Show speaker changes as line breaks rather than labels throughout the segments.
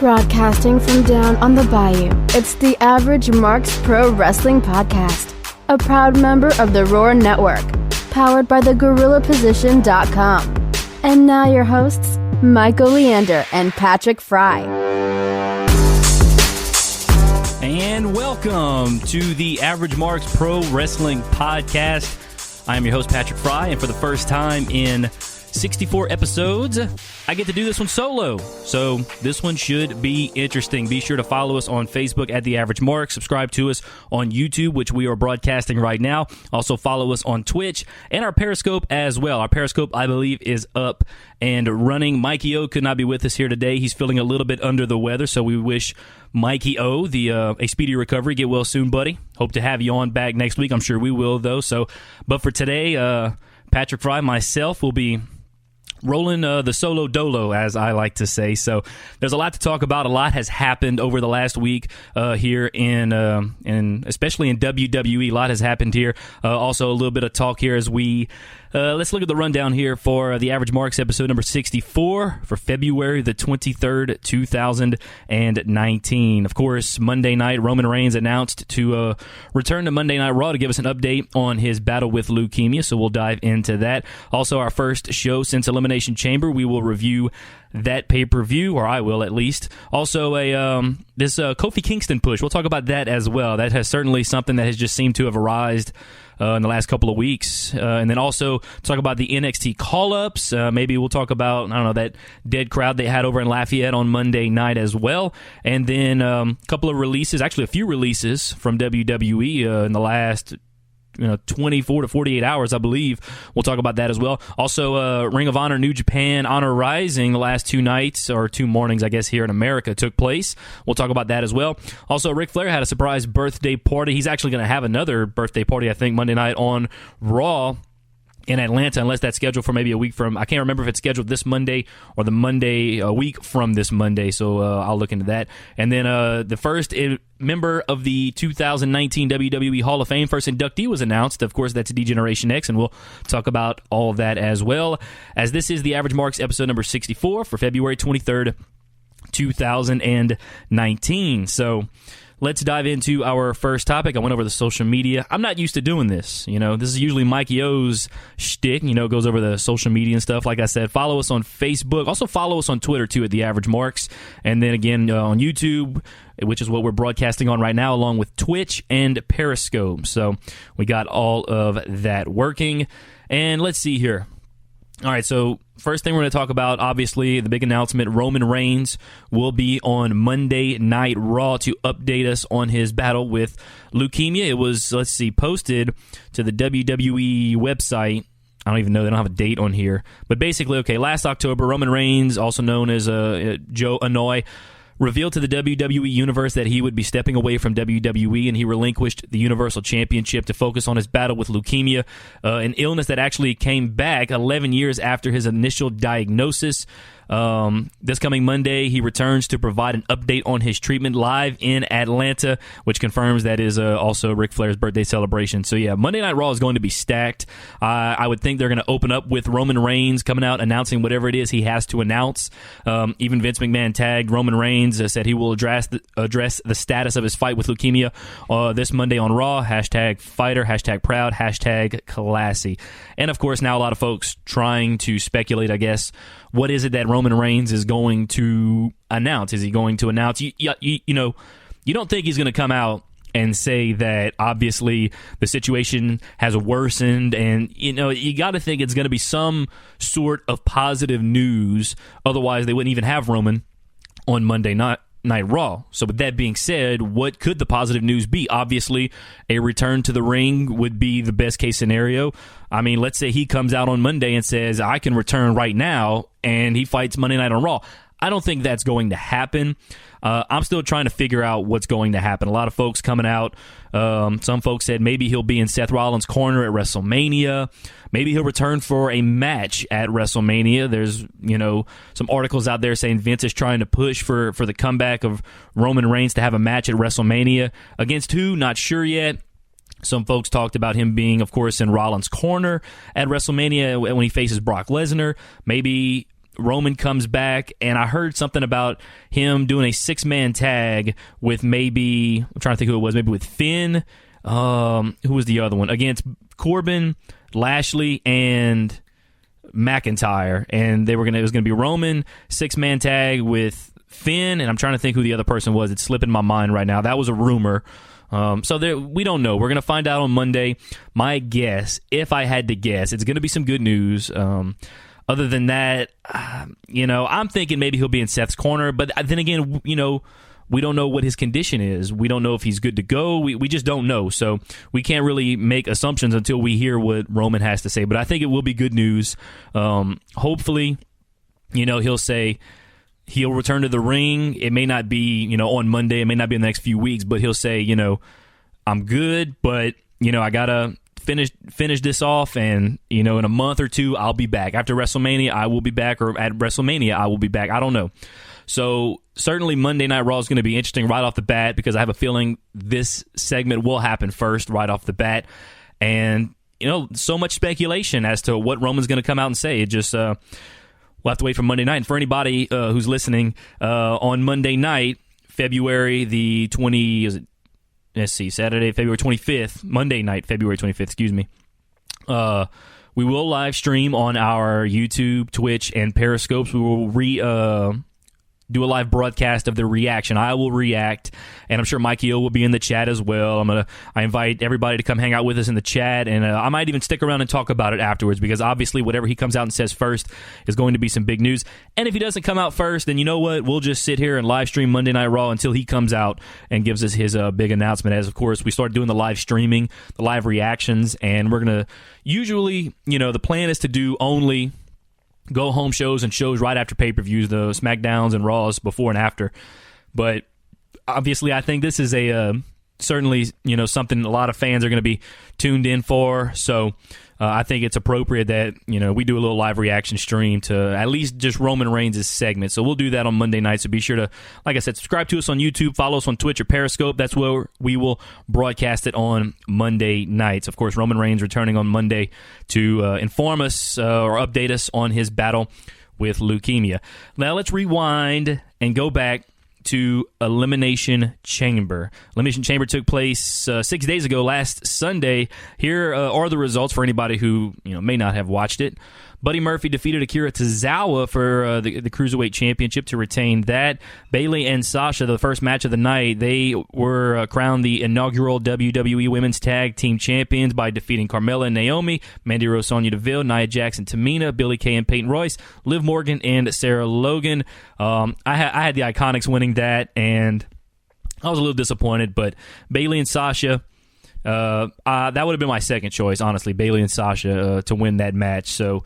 Broadcasting from down on the bayou, it's the AverageMarks Pro Wrestling Podcast, a proud member of the Roar Network, powered by thegorillaposition.com. And now your hosts, Michael Leander and Patrick Fry.
And welcome to the AverageMarks Pro Wrestling Podcast. I am your host, Patrick Fry, and for the first time in 64 episodes, I get to do this one solo. So this one should be interesting. Be sure to follow us on Facebook at The Average Mark. Subscribe to us on YouTube, which we are broadcasting right now. Also follow us on Twitch and our Periscope as well. Our Periscope, I believe, is up and running. Mikey O could not be with us here today. He's feeling a little bit under the weather, so we wish Mikey O a speedy recovery. Get well soon, buddy. Hope to have you on back next week. I'm sure we will, though. But for today, Patrick Fry, myself, will be rolling the solo-dolo, as I like to say. So there's a lot to talk about. A lot has happened over the last week here in especially in WWE. A lot has happened here. Also a little bit of talk here as we let's look at the rundown here for the Average Marks episode number 64 for February the 23rd, 2019. Of course, Monday night, Roman Reigns announced to return to Monday Night Raw to give us an update on his battle with leukemia, so we'll dive into that. Also, our first show since Elimination Chamber, we will review that pay-per-view, or I will at least. Also, this Kofi Kingston push. We'll talk about that as well. That has certainly something that has just seemed to have arisen in the last couple of weeks. And then also talk about the NXT call-ups. Maybe we'll talk about, I don't know, that dead crowd they had over in Lafayette on Monday night as well. And then a couple of releases, actually a few releases from WWE in the last 24 to 48 hours, I believe. We'll talk about that as well. Also, Ring of Honor New Japan Honor Rising the last two nights, or two mornings, I guess, here in America took place. We'll talk about that as well. Also, Ric Flair had a surprise birthday party. He's actually going to have another birthday party, I think, Monday night on Raw in Atlanta, unless that's scheduled for maybe a week from. I can't remember if it's scheduled this Monday or the Monday a week from this Monday, so I'll look into that. And then the first member of the 2019 WWE Hall of Fame, first inductee, was announced. Of course, that's D-Generation X, and we'll talk about all of that as well, as this is the Average Marks episode number 64 for February 23rd, 2019. So let's dive into our first topic. I went over the social media. I'm not used to doing this. This is usually Mikey O's shtick. Goes over the social media and stuff. Like I said, follow us on Facebook. Also follow us on Twitter, too, at The Average Marks. And then again on YouTube, which is what we're broadcasting on right now, along with Twitch and Periscope. So we got all of that working. And let's see here. All right, so first thing we're going to talk about, obviously, the big announcement, Roman Reigns will be on Monday Night Raw to update us on his battle with leukemia. It was, posted to the WWE website. I don't even know, they don't have a date on here. But basically, last October, Roman Reigns, also known as Joe Anoa'i, revealed to the WWE Universe that he would be stepping away from WWE, and he relinquished the Universal Championship to focus on his battle with leukemia, an illness that actually came back 11 years after his initial diagnosis. This coming Monday, he returns to provide an update on his treatment live in Atlanta, which confirms that is also Ric Flair's birthday celebration. So yeah, Monday Night Raw is going to be stacked. I would think they're going to open up with Roman Reigns coming out announcing whatever it is he has to announce. Even Vince McMahon tagged Roman Reigns, said he will address the status of his fight with leukemia this Monday on Raw. #fighter, #proud, #classy. And of course, now a lot of folks trying to speculate, I guess, what is it that Roman Reigns is going to announce? Is he going to announce? You don't think he's going to come out and say that obviously the situation has worsened, and you got to think it's going to be some sort of positive news. Otherwise, they wouldn't even have Roman on Monday Night Raw. So with that being said, what could the positive news be? Obviously, a return to the ring would be the best case scenario. I mean, let's say he comes out on Monday and says, I can return right now, and he fights Monday Night on Raw. I don't think that's going to happen. I'm still trying to figure out what's going to happen. A lot of folks coming out. Some folks said maybe he'll be in Seth Rollins' corner at WrestleMania. Maybe he'll return for a match at WrestleMania. There's, some articles out there saying Vince is trying to push for the comeback of Roman Reigns to have a match at WrestleMania. Against who? Not sure yet. Some folks talked about him being, of course, in Rollins' corner at WrestleMania when he faces Brock Lesnar. Maybe Roman comes back, and I heard something about him doing a 6-man tag with maybe, I'm trying to think who it was, maybe with Finn. Who was the other one? Against Corbin, Lashley, and McIntyre. And it was gonna be Roman 6-man tag with Finn, and I'm trying to think who the other person was. It's slipping my mind right now. That was a rumor. We don't know. We're going to find out on Monday. My guess, if I had to guess, it's going to be some good news. Other than that, I'm thinking maybe he'll be in Seth's corner. But then again, we don't know what his condition is. We don't know if he's good to go. We just don't know. So we can't really make assumptions until we hear what Roman has to say. But I think it will be good news. Hopefully, he'll say he'll return to the ring. It may not be, on Monday. It may not be in the next few weeks. But he'll say, I'm good, but, I got to finish this off, and in a month or two I'll be back. After WrestleMania I will be back, or at WrestleMania I will be back. I don't know. So certainly Monday Night Raw is going to be interesting right off the bat, because I have a feeling this segment will happen first right off the bat. And so much speculation as to what Roman's going to come out and say. It just we'll have to wait for Monday night. And for anybody who's listening, on Monday night, February the 20 Saturday, February 25th, Monday night, February 25th, excuse me. We will live stream on our YouTube, Twitch, and Periscopes. We will do a live broadcast of the reaction. I will react, and I'm sure Mikey O will be in the chat as well. I invite everybody to come hang out with us in the chat, and I might even stick around and talk about it afterwards, because obviously whatever he comes out and says first is going to be some big news. And if he doesn't come out first, then you know what? We'll just sit here and live stream Monday Night Raw until he comes out and gives us his big announcement. As, of course, we start doing the live streaming, the live reactions, and we're going to usually, the plan is to do only go-home shows and shows right after pay-per-views, the SmackDowns and Raws before and after. But obviously, I think this is certainly something a lot of fans are going to be tuned in for. So I think it's appropriate that we do a little live reaction stream to at least just Roman Reigns' segment. So we'll do that on Monday night. So be sure to, like I said, subscribe to us on YouTube, follow us on Twitch or Periscope. That's where we will broadcast it on Monday nights. Of course, Roman Reigns returning on Monday to inform us or update us on his battle with leukemia. Now let's rewind and go back to Elimination Chamber. Elimination Chamber took place 6 days ago, last Sunday. Here are the results for anybody who may not have watched it. Buddy Murphy defeated Akira Tozawa for the Cruiserweight Championship to retain that. Bayley and Sasha, the first match of the night, they were crowned the inaugural WWE Women's Tag Team Champions by defeating Carmella and Naomi, Mandy Rose, Sonya Deville, Nia Jax and Tamina, Billie Kay and Peyton Royce, Liv Morgan and Sarah Logan. I had the Iconics winning that, and I was a little disappointed, but Bayley and Sasha, that would have been my second choice, honestly, Bayley and Sasha to win that match. So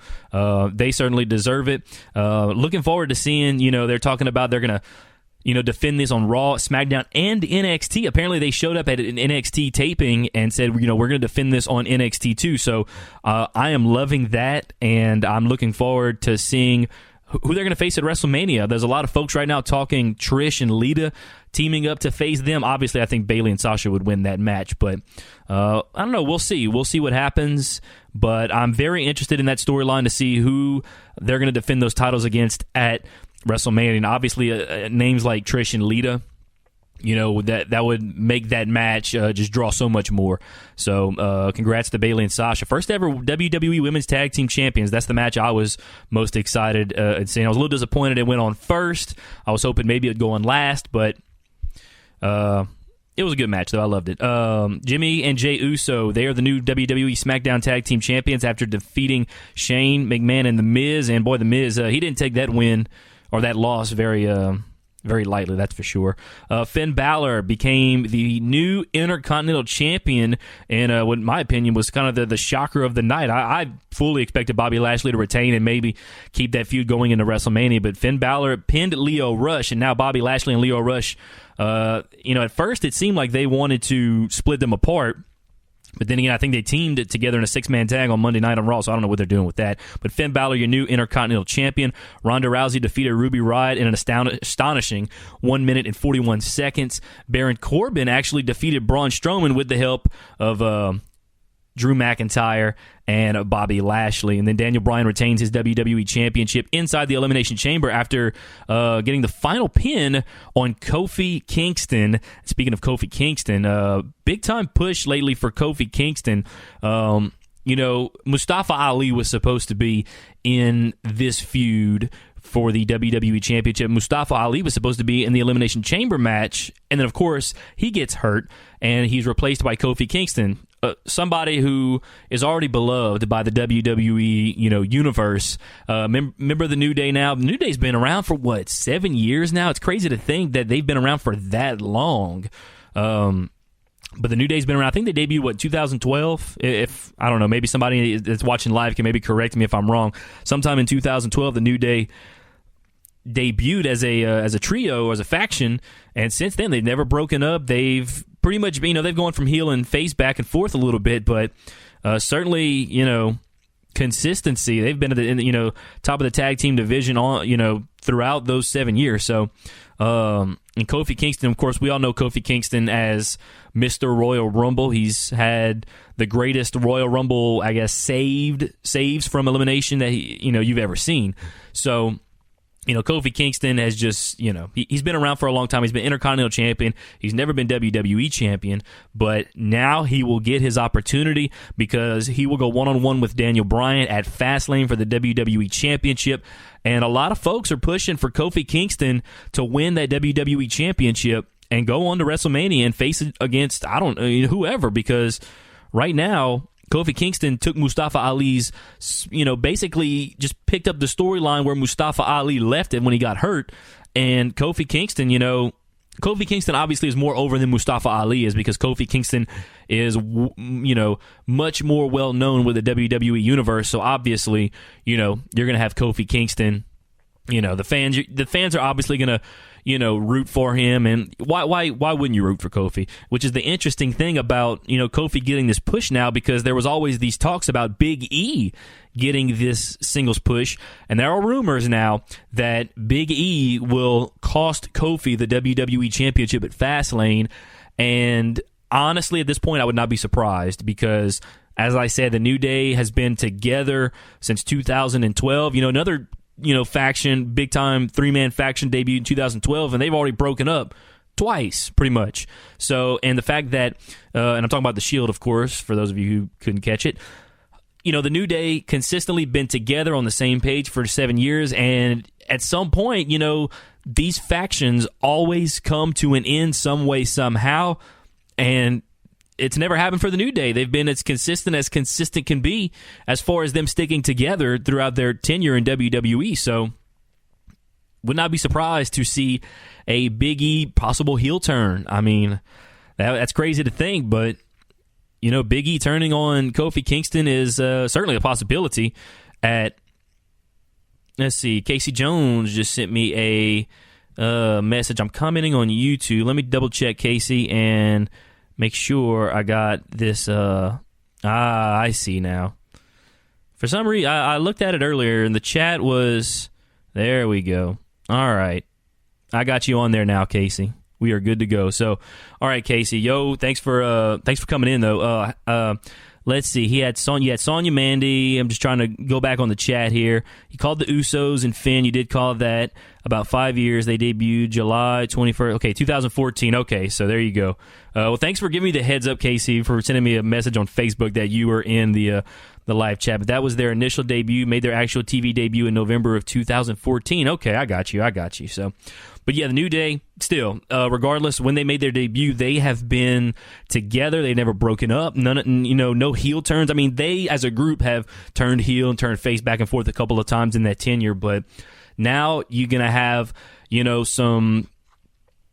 they certainly deserve it. Looking forward to seeing, they're talking about they're going to, defend this on Raw, SmackDown, and NXT. Apparently they showed up at an NXT taping and said, we're going to defend this on NXT too. So I am loving that, and I'm looking forward to seeing who they're going to face at WrestleMania. There's a lot of folks right now talking Trish and Lita teaming up to face them. Obviously, I think Bayley and Sasha would win that match, but I don't know. We'll see. We'll see what happens, but I'm very interested in that storyline to see who they're going to defend those titles against at WrestleMania. And obviously, names like Trish and Lita, that would make that match just draw so much more. So congrats to Bayley and Sasha. First ever WWE Women's Tag Team Champions. That's the match I was most excited at seeing. I was a little disappointed it went on first. I was hoping maybe it'd go on last, but it was a good match, though. I loved it. Jimmy and Jey Uso, they are the new WWE SmackDown Tag Team Champions after defeating Shane McMahon and The Miz. And boy, The Miz, he didn't take that win or that loss very lightly, that's for sure. Finn Balor became the new Intercontinental Champion, and what in my opinion was kind of the shocker of the night. I fully expected Bobby Lashley to retain and maybe keep that feud going into WrestleMania, but Finn Balor pinned Lio Rush, and now Bobby Lashley and Lio Rush, at first it seemed like they wanted to split them apart. But then again, I think they teamed it together in a 6-man tag on Monday Night on Raw, so I don't know what they're doing with that. But Finn Balor, your new Intercontinental Champion. Ronda Rousey defeated Ruby Riott in an astonishing 1 minute and 41 seconds. Baron Corbin actually defeated Braun Strowman with the help of Drew McIntyre, and Bobby Lashley. And then Daniel Bryan retains his WWE Championship inside the Elimination Chamber after getting the final pin on Kofi Kingston. Speaking of Kofi Kingston, big-time push lately for Kofi Kingston. Mustafa Ali was supposed to be in this feud for the WWE Championship. Mustafa Ali was supposed to be in the Elimination Chamber match, and then, of course, he gets hurt, and he's replaced by Kofi Kingston, somebody who is already beloved by the WWE, universe. Remember the New Day now? The New Day's been around for, 7 years now? It's crazy to think that they've been around for that long. But the New Day's been around. I think they debuted, 2012? If I don't know, maybe somebody that's watching live can maybe correct me if I'm wrong. Sometime in 2012, the New Day debuted as a trio, as a faction, and since then they've never broken up. They've pretty much been, they've gone from heel and face back and forth a little bit, but certainly, consistency. They've been at the top of the tag team division throughout those 7 years. So, and Kofi Kingston, of course, we all know Kofi Kingston as Mr. Royal Rumble. He's had the greatest Royal Rumble, I guess, saves from elimination that you've ever seen. So, Kofi Kingston has just, he's been around for a long time. He's been Intercontinental Champion. He's never been WWE Champion, but now he will get his opportunity because he will go one-on-one with Daniel Bryan at Fastlane for the WWE Championship. And a lot of folks are pushing for Kofi Kingston to win that WWE Championship and go on to WrestleMania and face it against, whoever, because right now, Kofi Kingston took Mustafa Ali's, basically just picked up the storyline where Mustafa Ali left it when he got hurt. And Kofi Kingston, Kofi Kingston obviously is more over than Mustafa Ali is because Kofi Kingston is, much more well-known with the WWE Universe. So obviously, you're going to have Kofi Kingston. The fans are obviously going to, root for him, and why wouldn't you root for Kofi? Which is the interesting thing about, Kofi getting this push now, because there was always these talks about Big E getting this singles push, and there are rumors now that Big E will cost Kofi the WWE Championship at Fastlane, and honestly, at this point, I would not be surprised, because, as I said, the New Day has been together since 2012. Another faction, big-time three-man faction debuted in 2012, and they've already broken up twice, pretty much. So, and the fact that, and I'm talking about the Shield, of course, for those of you who couldn't catch it, the New Day consistently been together on the same page for 7 years, and at some point, these factions always come to an end some way, somehow, and it's never happened for the New Day. They've been as consistent can be as far as them sticking together throughout their tenure in WWE. So, would not be surprised to see a Big E possible heel turn. I mean, that's crazy to think, but, Big E turning on Kofi Kingston is certainly a possibility. Let's see, Casey Jones just sent me a message. I'm commenting on YouTube. Let me double check, Casey, and make sure I got this. I see now. For some reason, I looked at it earlier, and the chat was... There we go. All right. I got you on there now, Casey. We are good to go. So, all right, Casey. Yo, thanks for coming in, though. Let's see. You had Sonya Mandy. I'm just trying to go back on the chat here. You called the Usos and Finn. You did call that. About 5 years. They debuted July 21st. Okay, 2014. Okay, so there you go. Well, thanks for giving me the heads up, Casey, for sending me a message on Facebook that you were in the live chat. But that was their initial debut, made their actual TV debut in November of 2014. Okay, I got you. So, but yeah, the New Day, still, regardless, when they made their debut, they have been together. They've never broken up. No heel turns. I mean, they, as a group, have turned heel and turned face back and forth a couple of times in that tenure, but now you're going to have,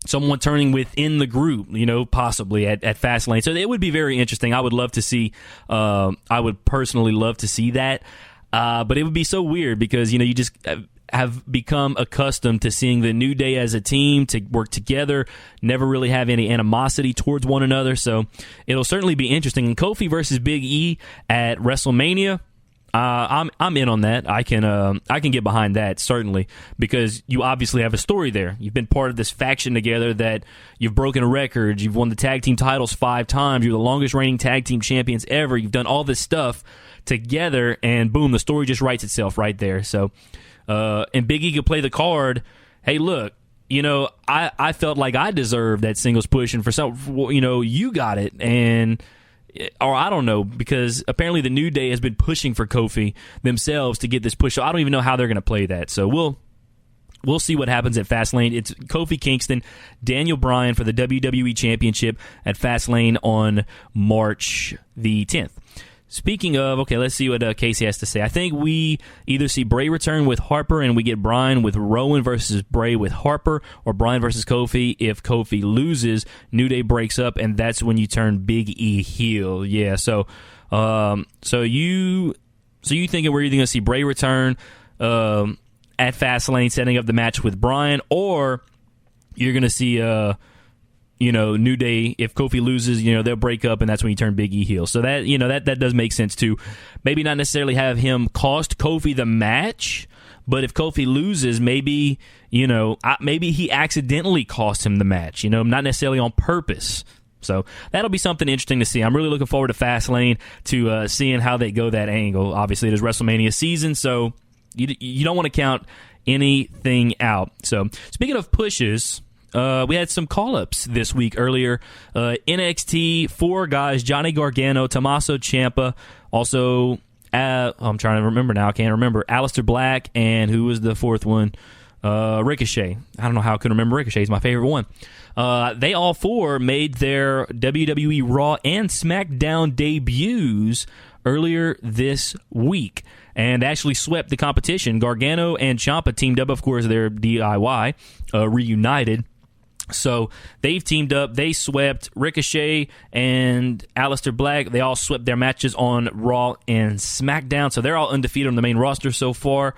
someone turning within the group, possibly at Fastlane. So it would be very interesting. I would love to see, I would personally love to see that. But it would be so weird because, you just have become accustomed to seeing the New Day as a team to work together, never really have any animosity towards one another. So it'll certainly be interesting. And Kofi versus Big E at WrestleMania, I'm in on that. I can get behind that, certainly, because you obviously have a story there. You've been part of this faction together, that you've broken records, you've won the tag team titles 5 times, you're the longest reigning tag team champions ever, you've done all this stuff together, and boom, the story just writes itself right there. So, and Big E could play the card, hey, look, I felt like I deserved that singles push, and for some, you got it, or I don't know, because apparently the New Day has been pushing for Kofi themselves to get this push. So I don't even know how they're going to play that. So we'll see what happens at Fastlane. It's Kofi Kingston, Daniel Bryan for the WWE Championship at Fastlane on March the 10th. Speaking of, okay, let's see what Casey has to say. I think we either see Bray return with Harper and we get Bryan with Rowan versus Bray with Harper, or Bryan versus Kofi. If Kofi loses, New Day breaks up, and that's when you turn Big E heel. Yeah, so you thinking we're either going to see Bray return at Fastlane setting up the match with Bryan, or you're going to see New Day, if Kofi loses, they'll break up, and that's when you turn Big E heel. So that, that does make sense too. Maybe not necessarily have him cost Kofi the match, but if Kofi loses, maybe he accidentally cost him the match, not necessarily on purpose. So that'll be something interesting to see. I'm really looking forward to Fastlane, to seeing how they go that angle. Obviously, it is WrestleMania season, so you don't want to count anything out. So speaking of pushes, we had some call-ups this week earlier. NXT, 4 guys, Johnny Gargano, Tommaso Ciampa, also, I'm trying to remember now, I can't remember, Aleister Black, and who was the 4th one? Ricochet. I don't know how I couldn't remember Ricochet. He's my favorite one. They all 4 made their WWE Raw and SmackDown debuts earlier this week and actually swept the competition. Gargano and Ciampa teamed up, of course, they're DIY, reunited. So they've teamed up. They swept Ricochet and Aleister Black. They all swept their matches on Raw and SmackDown. So they're all undefeated on the main roster so far.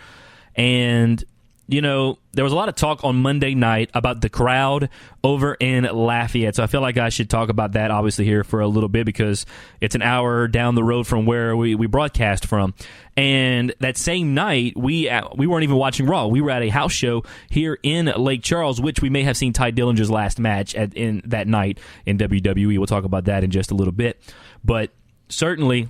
And, there was a lot of talk on Monday night about the crowd over in Lafayette. So I feel like I should talk about that, obviously, here for a little bit, because it's an hour down the road from where we broadcast from. And that same night, we weren't even watching Raw. We were at a house show here in Lake Charles, which we may have seen Ty Dillinger's last match in that night in WWE. We'll talk about that in just a little bit. But certainly,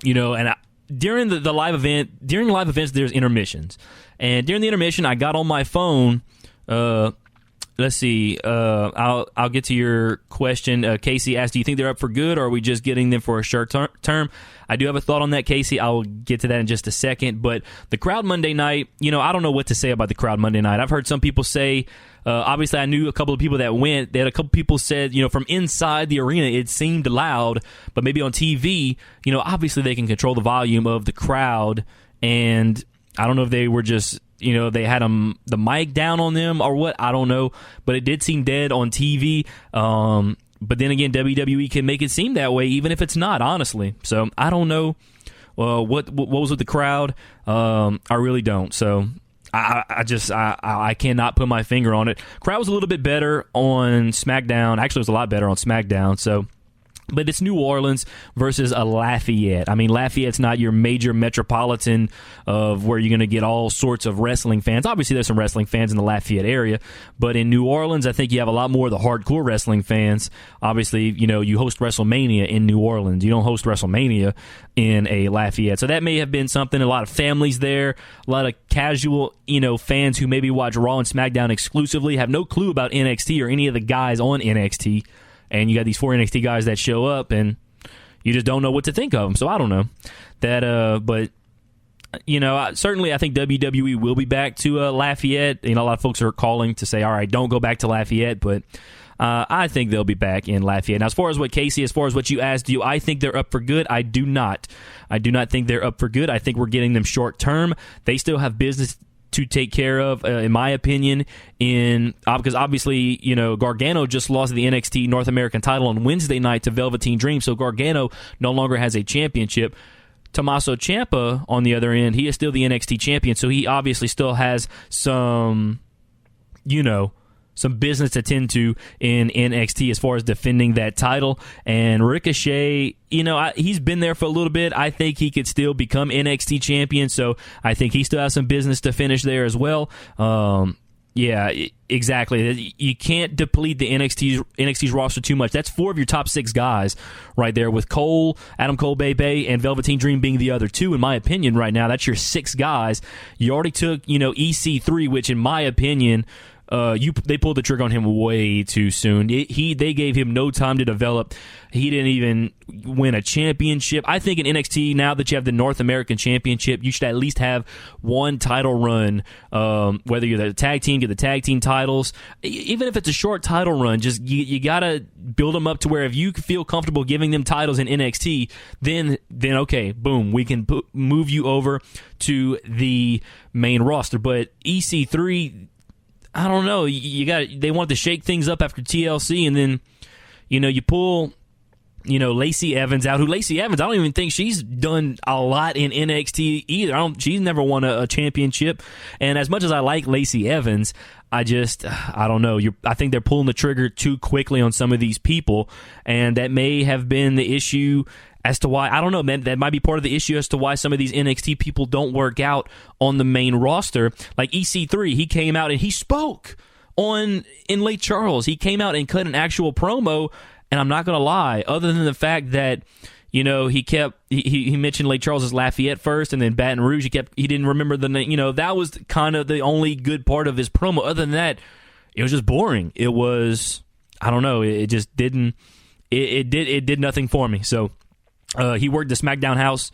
during the live event, during live events, there's intermissions. And during the intermission, I got on my phone. Let's see. I'll get to your question. Casey asked, do you think they're up for good, or are we just getting them for a short term? I do have a thought on that, Casey. I'll get to that in just a second. But the crowd Monday night, I don't know what to say about the crowd Monday night. I've heard some people say, obviously I knew a couple of people that went. They had a couple people said, from inside the arena, it seemed loud. But maybe on TV, obviously they can control the volume of the crowd. And I don't know if they were just, they had the mic down on them or what. I don't know. But it did seem dead on TV. But then again, WWE can make it seem that way, even if it's not, honestly. So I don't know what was with the crowd. I really don't. So I cannot put my finger on it. Crowd was a little bit better on SmackDown. Actually, it was a lot better on SmackDown. So. But it's New Orleans versus a Lafayette. I mean, Lafayette's not your major metropolitan of where you're going to get all sorts of wrestling fans. Obviously, there's some wrestling fans in the Lafayette area. But in New Orleans, I think you have a lot more of the hardcore wrestling fans. Obviously, you host WrestleMania in New Orleans. You don't host WrestleMania in a Lafayette. So that may have been something. A lot of families there. A lot of casual, fans who maybe watch Raw and SmackDown exclusively, have no clue about NXT or any of the guys on NXT. And you got these 4 NXT guys that show up, and you just don't know what to think of them. So I don't know that, but certainly I think WWE will be back to Lafayette. A lot of folks are calling to say, all right, don't go back to Lafayette, but I think they'll be back in Lafayette. Now, as far as what you asked, do I think they're up for good? I do not. I do not think they're up for good. I think we're getting them short term. They still have business to take care of, in my opinion, because obviously, Gargano just lost the NXT North American title on Wednesday night to Velveteen Dream, so Gargano no longer has a championship. Tommaso Ciampa, on the other end, he is still the NXT champion, so he obviously still has some business to tend to in NXT as far as defending that title. And Ricochet, he's been there for a little bit. I think he could still become NXT champion, so I think he still has some business to finish there as well. Yeah, exactly. You can't deplete the NXT's roster too much. That's 4 of your top 6 guys right there, with Cole, Adam Cole, Bebe, and Velveteen Dream being the other 2, in my opinion, right now. That's your 6 guys. You already took, EC3, which, in my opinion, they pulled the trigger on him way too soon. They gave him no time to develop. He didn't even win a championship. I think in NXT, now that you have the North American Championship, you should at least have one title run. Whether you're the tag team, get the tag team titles. Even if it's a short title run, just you gotta build them up to where if you feel comfortable giving them titles in NXT, then okay, boom, we can move you over to the main roster. But EC3, I don't know. They wanted to shake things up after TLC, and then you pull Lacey Evans out. Lacey Evans, I don't even think she's done a lot in NXT either. She's never won a championship. And as much as I like Lacey Evans, I don't know. I think they're pulling the trigger too quickly on some of these people, and that may have been the issue as to why, I don't know, man, that might be part of the issue as to why some of these NXT people don't work out on the main roster. Like EC3, he came out and he spoke in Lake Charles. He came out and cut an actual promo, and I'm not going to lie, other than the fact that, he mentioned Lake Charles as Lafayette first, and then Baton Rouge, he didn't remember the name. That was kind of the only good part of his promo. Other than that, it was just boring. It was, I don't know, it just didn't, it did nothing for me. So, he worked the SmackDown house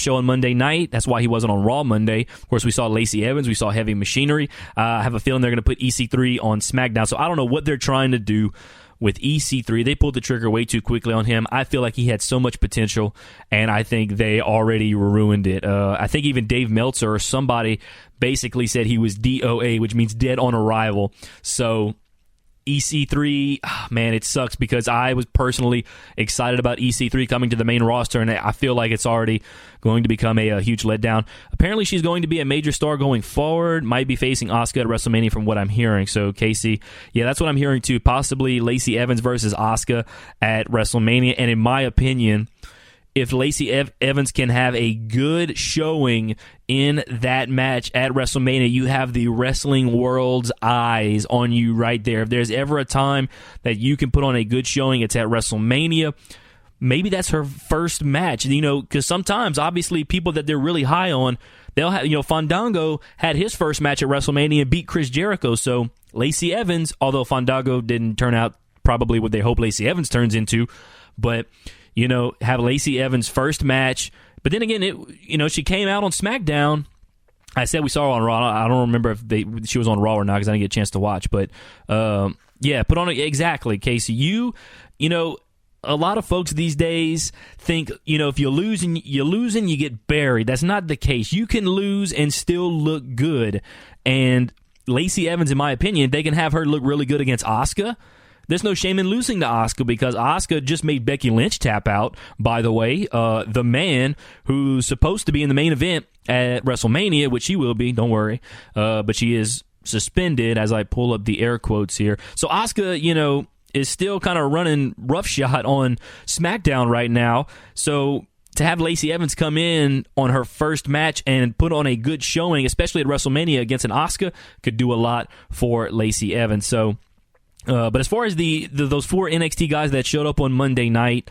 show on Monday night. That's why he wasn't on Raw Monday. Of course, we saw Lacey Evans. We saw Heavy Machinery. I have a feeling they're going to put EC3 on SmackDown. So I don't know what they're trying to do with EC3. They pulled the trigger way too quickly on him. I feel like he had so much potential, and I think they already ruined it. I think even Dave Meltzer or somebody basically said he was DOA, which means dead on arrival. So EC3, man, it sucks because I was personally excited about EC3 coming to the main roster, and I feel like it's already going to become a huge letdown. Apparently, she's going to be a major star going forward, might be facing Asuka at WrestleMania from what I'm hearing. So, Casey, yeah, that's what I'm hearing too. Possibly Lacey Evans versus Asuka at WrestleMania, and in my opinion, if Lacey Evans can have a good showing in that match at WrestleMania, you have the wrestling world's eyes on you right there. If there's ever a time that you can put on a good showing, it's at WrestleMania. Maybe that's her first match, because sometimes, obviously, people that they're really high on, they'll have, Fandango had his first match at WrestleMania and beat Chris Jericho. So Lacey Evans, although Fandango didn't turn out probably what they hope Lacey Evans turns into, but have Lacey Evans' first match. But then again, she came out on SmackDown. I said we saw her on Raw. I don't remember if she was on Raw or not because I didn't get a chance to watch. But, yeah, put on exactly, Casey. A lot of folks these days think, if you lose and you get buried. That's not the case. You can lose and still look good. And Lacey Evans, in my opinion, they can have her look really good against Asuka. There's no shame in losing to Asuka because Asuka just made Becky Lynch tap out, by the way. The man who's supposed to be in the main event at WrestleMania, which she will be, don't worry. But she is suspended as I pull up the air quotes here. So Asuka, is still kind of running roughshod on SmackDown right now. So to have Lacey Evans come in on her first match and put on a good showing, especially at WrestleMania against an Asuka, could do a lot for Lacey Evans. So, but as far as those 4 NXT guys that showed up on Monday night,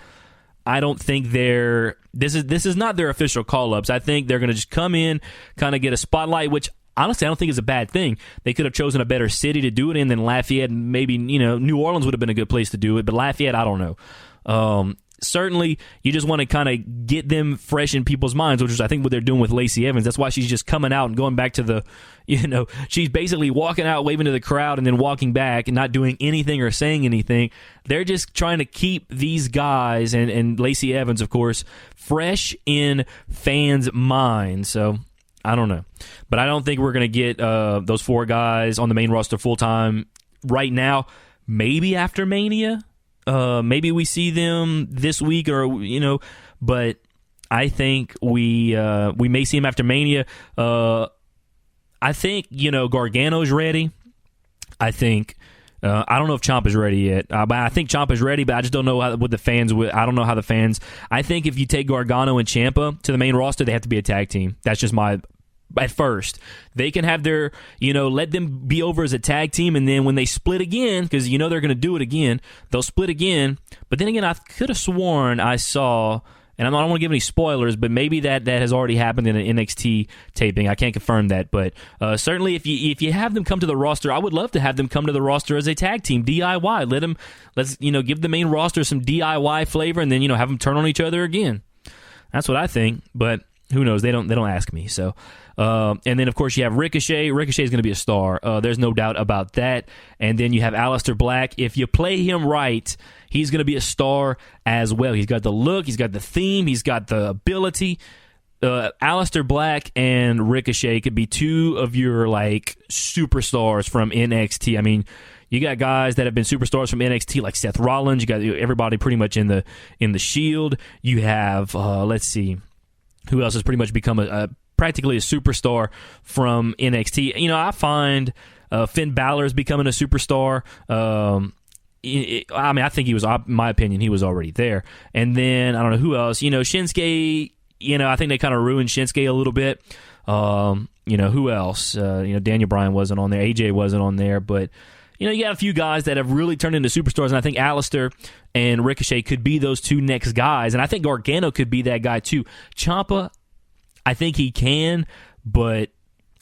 I don't think this is not their official call-ups. I think they're going to just come in, kind of get a spotlight, which honestly I don't think is a bad thing. They could have chosen a better city to do it in than Lafayette. Maybe New Orleans would have been a good place to do it, but Lafayette, I don't know. Certainly, you just want to kind of get them fresh in people's minds, which is, I think, what they're doing with Lacey Evans. That's why she's just coming out and going back to the, she's basically walking out, waving to the crowd, and then walking back and not doing anything or saying anything. They're just trying to keep these guys, and Lacey Evans, of course, fresh in fans' minds. So, I don't know. But I don't think we're going to get those 4 guys on the main roster full-time right now. Maybe after Mania. Maybe we see them this week, but I think we may see him after Mania. I think Gargano's ready. I think I don't know if Ciampa's ready yet. But I think Ciampa's ready, but I just don't know what the fans would. I don't know how the fans. I think if you take Gargano and Ciampa to the main roster, they have to be a tag team. That's just my. At first, they can have their, let them be over as a tag team, and then when they split again, because they're going to do it again, they'll split again. But then again, I could have sworn I saw, and I don't want to give any spoilers, but maybe that has already happened in an NXT taping. I can't confirm that, but certainly if you have them come to the roster, I would love to have them come to the roster as a tag team, DIY. Let's give the main roster some DIY flavor, and then have them turn on each other again. That's what I think, but who knows? They don't ask me. So, and then of course you have Ricochet. Ricochet is going to be a star. There's no doubt about that. And then you have Aleister Black. If you play him right, he's going to be a star as well. He's got the look. He's got the theme. He's got the ability. Aleister Black and Ricochet could be two of your superstars from NXT. I mean, you got guys that have been superstars from NXT like Seth Rollins. You got everybody pretty much in the Shield. You have let's see. Who else has pretty much become practically a superstar from NXT? I find Finn Balor is becoming a superstar. I think he was, in my opinion, he was already there. And then, I don't know who else. Shinsuke, I think they kind of ruined Shinsuke a little bit. Who else? Daniel Bryan wasn't on there. AJ wasn't on there. But, you got a few guys that have really turned into superstars, and I think Aleister and Ricochet could be those two next guys, and I think Gargano could be that guy too. Ciampa, I think he can, but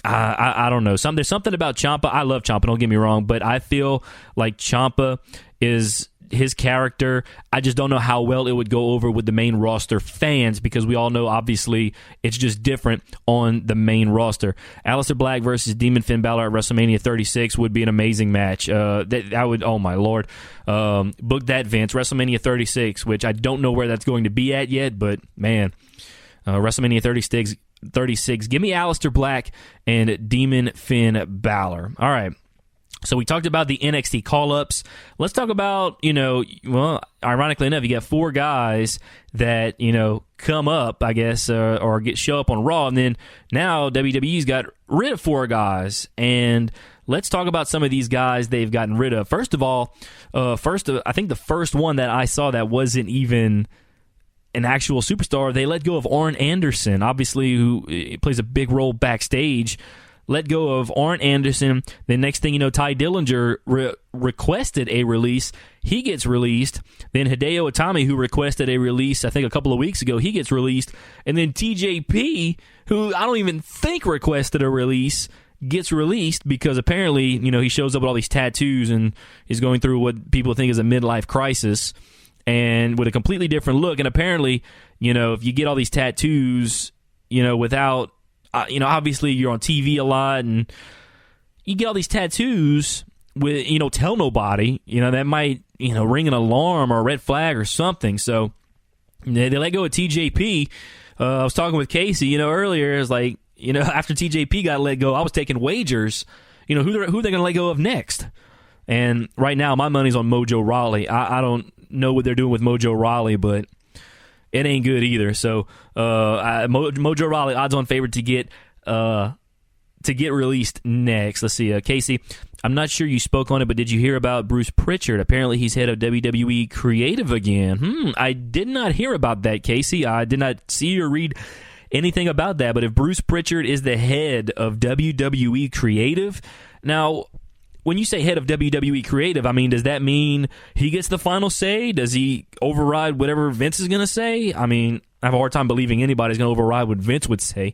I don't know. There's something about Ciampa. I love Ciampa, don't get me wrong, but I feel like Ciampa is his character. I just don't know how well it would go over with the main roster fans, because we all know, obviously, it's just different on the main roster. Aleister Black versus Demon Finn Balor at WrestleMania 36 would be an amazing match. I would, oh my Lord. Book that, Vince. WrestleMania 36, which I don't know where that's going to be at yet, but man, WrestleMania 36. Give me Aleister Black and Demon Finn Balor. All right. So we talked about the NXT call-ups. Let's talk about, ironically enough, you got 4 guys that, come up, I guess, or show up on Raw. And then now WWE's got rid of 4 guys. And let's talk about some of these guys they've gotten rid of. First of all, I think the first one that I saw that wasn't even an actual superstar, they let go of Arn Anderson, obviously, who plays a big role backstage. Let go of Arn Anderson. The next thing you know, Ty Dillinger requested a release. He gets released. Then Hideo Itami, who requested a release, I think a couple of weeks ago, he gets released. And then TJP, who I don't even think requested a release, gets released because apparently, he shows up with all these tattoos and is going through what people think is a midlife crisis and with a completely different look. And apparently, if you get all these tattoos, without... obviously you're on TV a lot, and you get all these tattoos with, tell nobody, that might, ring an alarm or a red flag or something. So they let go of TJP. I was talking with Casey, earlier. It was like, after TJP got let go, I was taking wagers, who they're going to let go of next. And right now, my money's on Mojo Rawley. I don't know what they're doing with Mojo Rawley, but it ain't good either. So Mojo Rawley, odds-on favorite to get released next. Let's see, Casey. I'm not sure you spoke on it, but did you hear about Bruce Pritchard? Apparently, he's head of WWE Creative again. I did not hear about that, Casey. I did not see or read anything about that. But if Bruce Pritchard is the head of WWE Creative, now, when you say head of WWE Creative, does that mean he gets the final say? Does he override whatever Vince is going to say? I have a hard time believing anybody's going to override what Vince would say.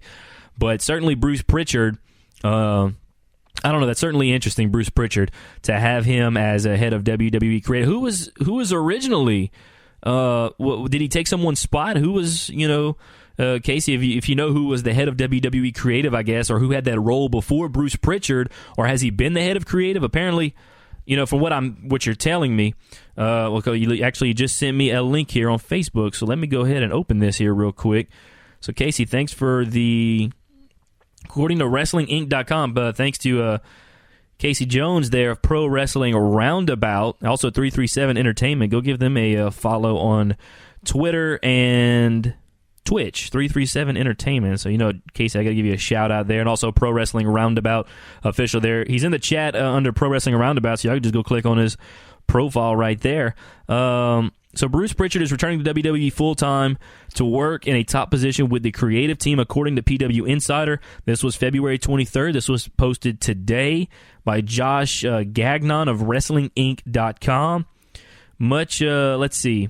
But certainly Bruce Pritchard, I don't know, that's certainly interesting, Bruce Pritchard, to have him as a head of WWE Creative. Who was originally, did he take someone's spot? Who was, Casey, if you know who was the head of WWE Creative, I guess, or who had that role before Bruce Pritchard, or has he been the head of Creative? Apparently, from what you're telling me, you actually just sent me a link here on Facebook, so let me go ahead and open this here real quick. So, Casey, thanks for according to WrestlingInc.com, thanks to Casey Jones there of Pro Wrestling Roundabout, also 337 Entertainment. Go give them a follow on Twitter and Twitch, 337 Entertainment. So, Casey, I got to give you a shout out there. And also Pro Wrestling Roundabout official there. He's in the chat under Pro Wrestling Roundabout, so y'all can just go click on his profile right there. So Bruce Pritchard is returning to WWE full-time to work in a top position with the creative team, according to PW Insider. This was February 23rd. This was posted today by Josh Gagnon of WrestlingInc.com. Let's see.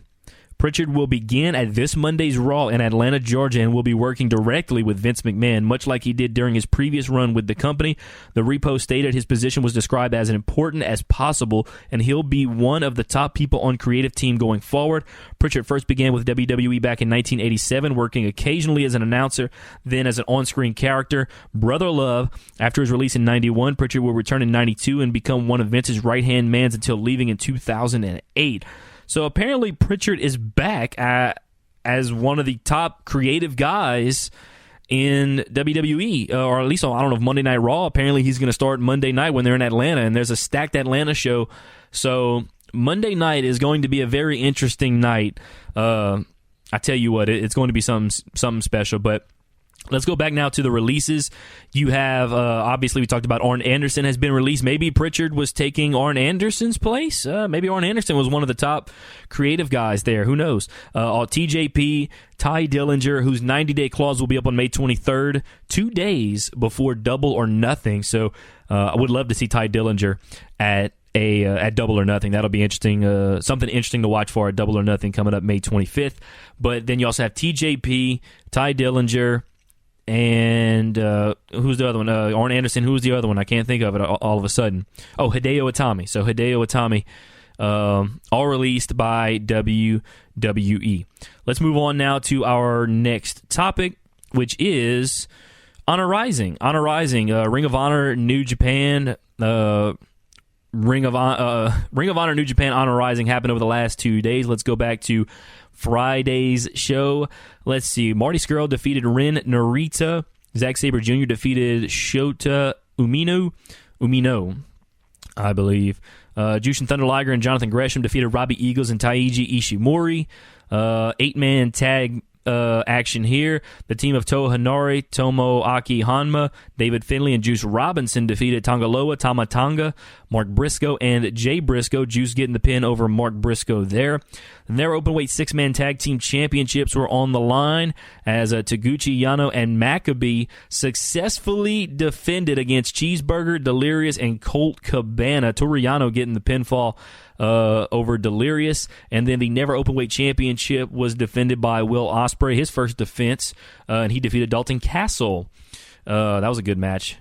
Pritchard will begin at this Monday's Raw in Atlanta, Georgia, and will be working directly with Vince McMahon, much like he did during his previous run with the company. The repost stated his position was described as important as possible, and he'll be one of the top people on creative team going forward. Pritchard first began with WWE back in 1987, working occasionally as an announcer, then as an on-screen character. Brother Love, after his release in 91, Pritchard will return in 92 and become one of Vince's right-hand mans until leaving in 2008. So apparently Pritchard is back as one of the top creative guys in WWE, or at least, I don't know, if Monday Night Raw. Apparently he's going to start Monday night when they're in Atlanta, and there's a stacked Atlanta show. So Monday night is going to be a very interesting night. I tell you what, it's going to be something special, but let's go back now to the releases. You have, obviously, we talked about Arn Anderson has been released. Maybe Pritchard was taking Arn Anderson's place. Maybe Arn Anderson was one of the top creative guys there. Who knows? TJP, Ty Dillinger, whose 90-day clause will be up on May 23rd, 2 days before Double or Nothing. So I would love to see Ty Dillinger at Double or Nothing. That'll be interesting. Something interesting to watch for at Double or Nothing coming up May 25th. But then you also have TJP, Ty Dillinger, and who's the other one? Arn Anderson. Who's the other one? I can't think of it all of a sudden. Oh, Hideo Itami. So Hideo Itami, all released by WWE. Let's move on now to our next topic, which is Honor Rising. Honor Rising, Ring of Honor, New Japan. Ring of Honor, New Japan, Honor Rising happened over the last 2 days. Let's go back to Friday's show. Let's see. Marty Scurll defeated Ren Narita. Zack Sabre Jr. defeated Shota Umino, I believe. Jushin Thunder Liger and Jonathan Gresham defeated Robbie Eagles and Taiji Ishimori. 8-man tag action here. The team of Toa Hanare, Tomoaki Hanma, David Finlay, and Juice Robinson defeated Tangaloa, Tama Tonga, Mark Briscoe, and Jay Briscoe. Juice getting the pin over Mark Briscoe there. And their openweight 6-man tag team championships were on the line as Taguchi, Yano, and Maccabee successfully defended against Cheeseburger, Delirious, and Colt Cabana. Toru Yano getting the pinfall over Delirious. And then the Never Openweight Championship was defended by Will Ospreay, his first defense, and he defeated Dalton Castle. That was a good match.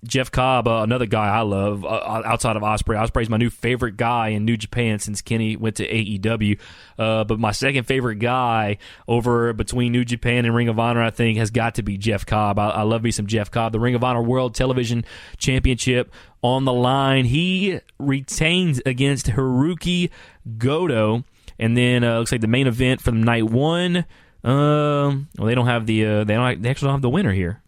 Jeff Cobb, another guy I love outside of Ospreay. Ospreay's my new favorite guy in New Japan since Kenny went to AEW. But my second favorite guy over between New Japan and Ring of Honor, I think, has got to be Jeff Cobb. I love me some Jeff Cobb. The Ring of Honor World Television Championship on the line. He retains against Hiroki Goto. And then looks like the main event from night one. Well, they don't have the they actually don't have the winner here.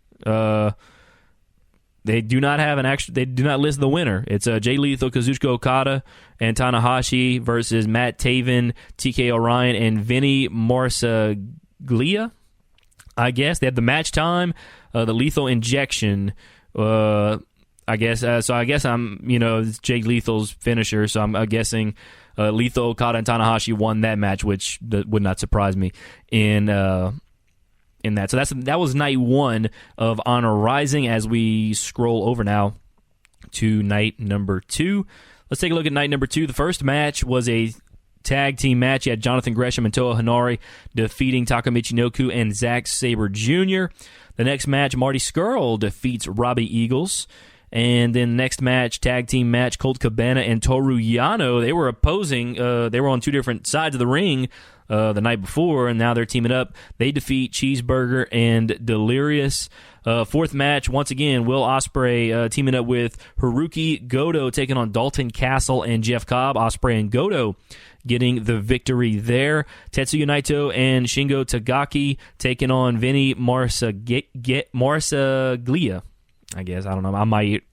They do not have they do not list the winner. It's Jay Lethal, Kazuchika Okada, and Tanahashi versus Matt Taven, TK Orion, and Vinny Marsaglia. I guess they had the match time, the lethal injection. I guess so. I guess it's Jay Lethal's finisher. So I'm guessing Lethal, Okada, and Tanahashi won that match, which would not surprise me in that. So that was night one of Honor Rising. As we scroll over now to night number two, let's take a look at night number two. The first match was a tag team match. You had Jonathan Gresham and Toa Hanare defeating Takamichi Noku and Zack Sabre Jr. The next match, Marty Scurll defeats Robbie Eagles. And then next match, tag team match, Colt Cabana and Toru Yano. They were opposing. They were on two different sides of the ring the night before, and now they're teaming up. They defeat Cheeseburger and Delirious. Fourth match, once again, Will Ospreay teaming up with Hiroki Goto, taking on Dalton Castle and Jeff Cobb. Ospreay and Goto getting the victory there. Tetsuya Naito and Shingo Tagaki taking on Vinny Marsaglia. I guess. I don't know.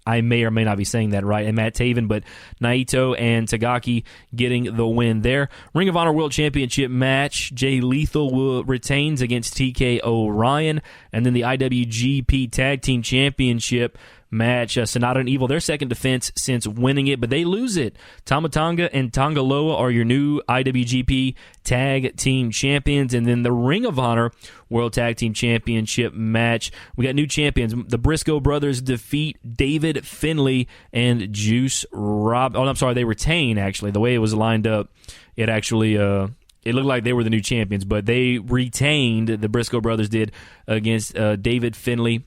I may or may not be saying that right. And Matt Taven, but Naito and Tagaki getting the win there. Ring of Honor World Championship match. Jay Lethal retains against TK O'Ryan. And then the IWGP Tag Team Championship match. Sonata and Evil, their second defense since winning it, but they lose it. Tama Tonga and Tonga Loa are your new IWGP Tag Team Champions. And then the Ring of Honor World Tag Team Championship match. We got new champions. The Briscoe brothers defeat David Finlay and Juice Rob. Oh, I'm sorry, they retain, actually. The way it was lined up, it actually... it looked like they were the new champions, but they retained, the Briscoe brothers did, against David Finlay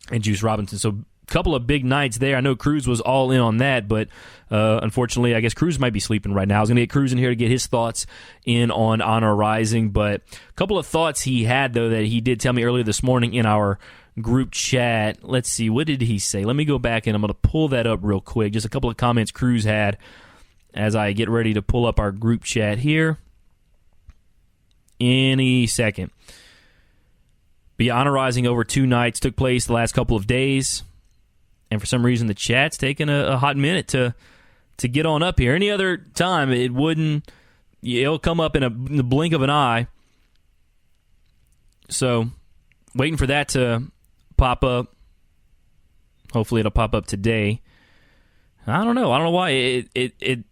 and Juice Robinson. So couple of big nights there. I know Cruz was all in on that, but unfortunately, I guess Cruz might be sleeping right now. I was going to get Cruz in here to get his thoughts in on Honor Rising, but a couple of thoughts he had, though, that he did tell me earlier this morning in our group chat. Let's see, what did he say? Let me go back and I'm going to pull that up real quick. Just a couple of comments Cruz had as I get ready to pull up our group chat here any second. But yeah, Honor Rising over 2 nights took place the last couple of days. And for some reason, the chat's taking a hot minute to get on up here. Any other time, it wouldn't. It'll come up in the blink of an eye. So, waiting for that to pop up. Hopefully, it'll pop up today. I don't know why it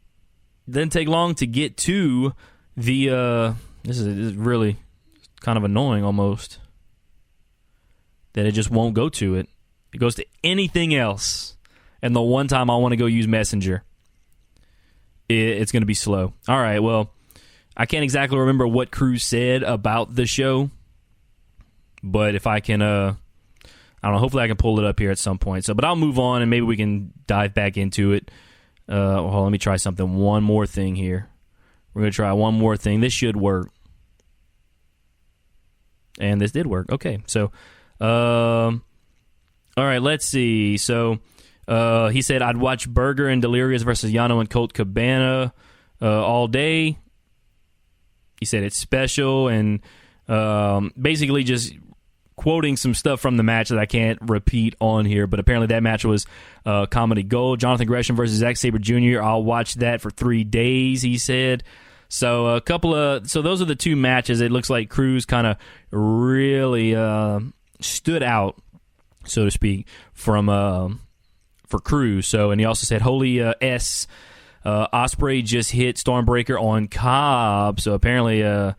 didn't take long to get to the. This is really kind of annoying almost that it just won't go to it. It goes to anything else. And the one time I want to go use Messenger, it's going to be slow. All right, well, I can't exactly remember what Cruz said about the show. But if I can, I don't know, hopefully I can pull it up here at some point. But I'll move on and maybe we can dive back into it. Well, let me try something. One more thing here. We're going to try one more thing. This should work. And this did work. Okay, so... all right, let's see. So he said, I'd watch Berger and Delirious versus Yano and Colt Cabana all day. He said it's special and basically just quoting some stuff from the match that I can't repeat on here, but apparently that match was comedy gold. Jonathan Gresham versus Zack Sabre Jr. I'll watch that for 3 days, he said. So so those are the 2 matches. It looks like Cruz kind of really stood out, so to speak, from for Cruz. So, and he also said, Holy S, Ospreay just hit Stormbreaker on Cobb. So apparently, I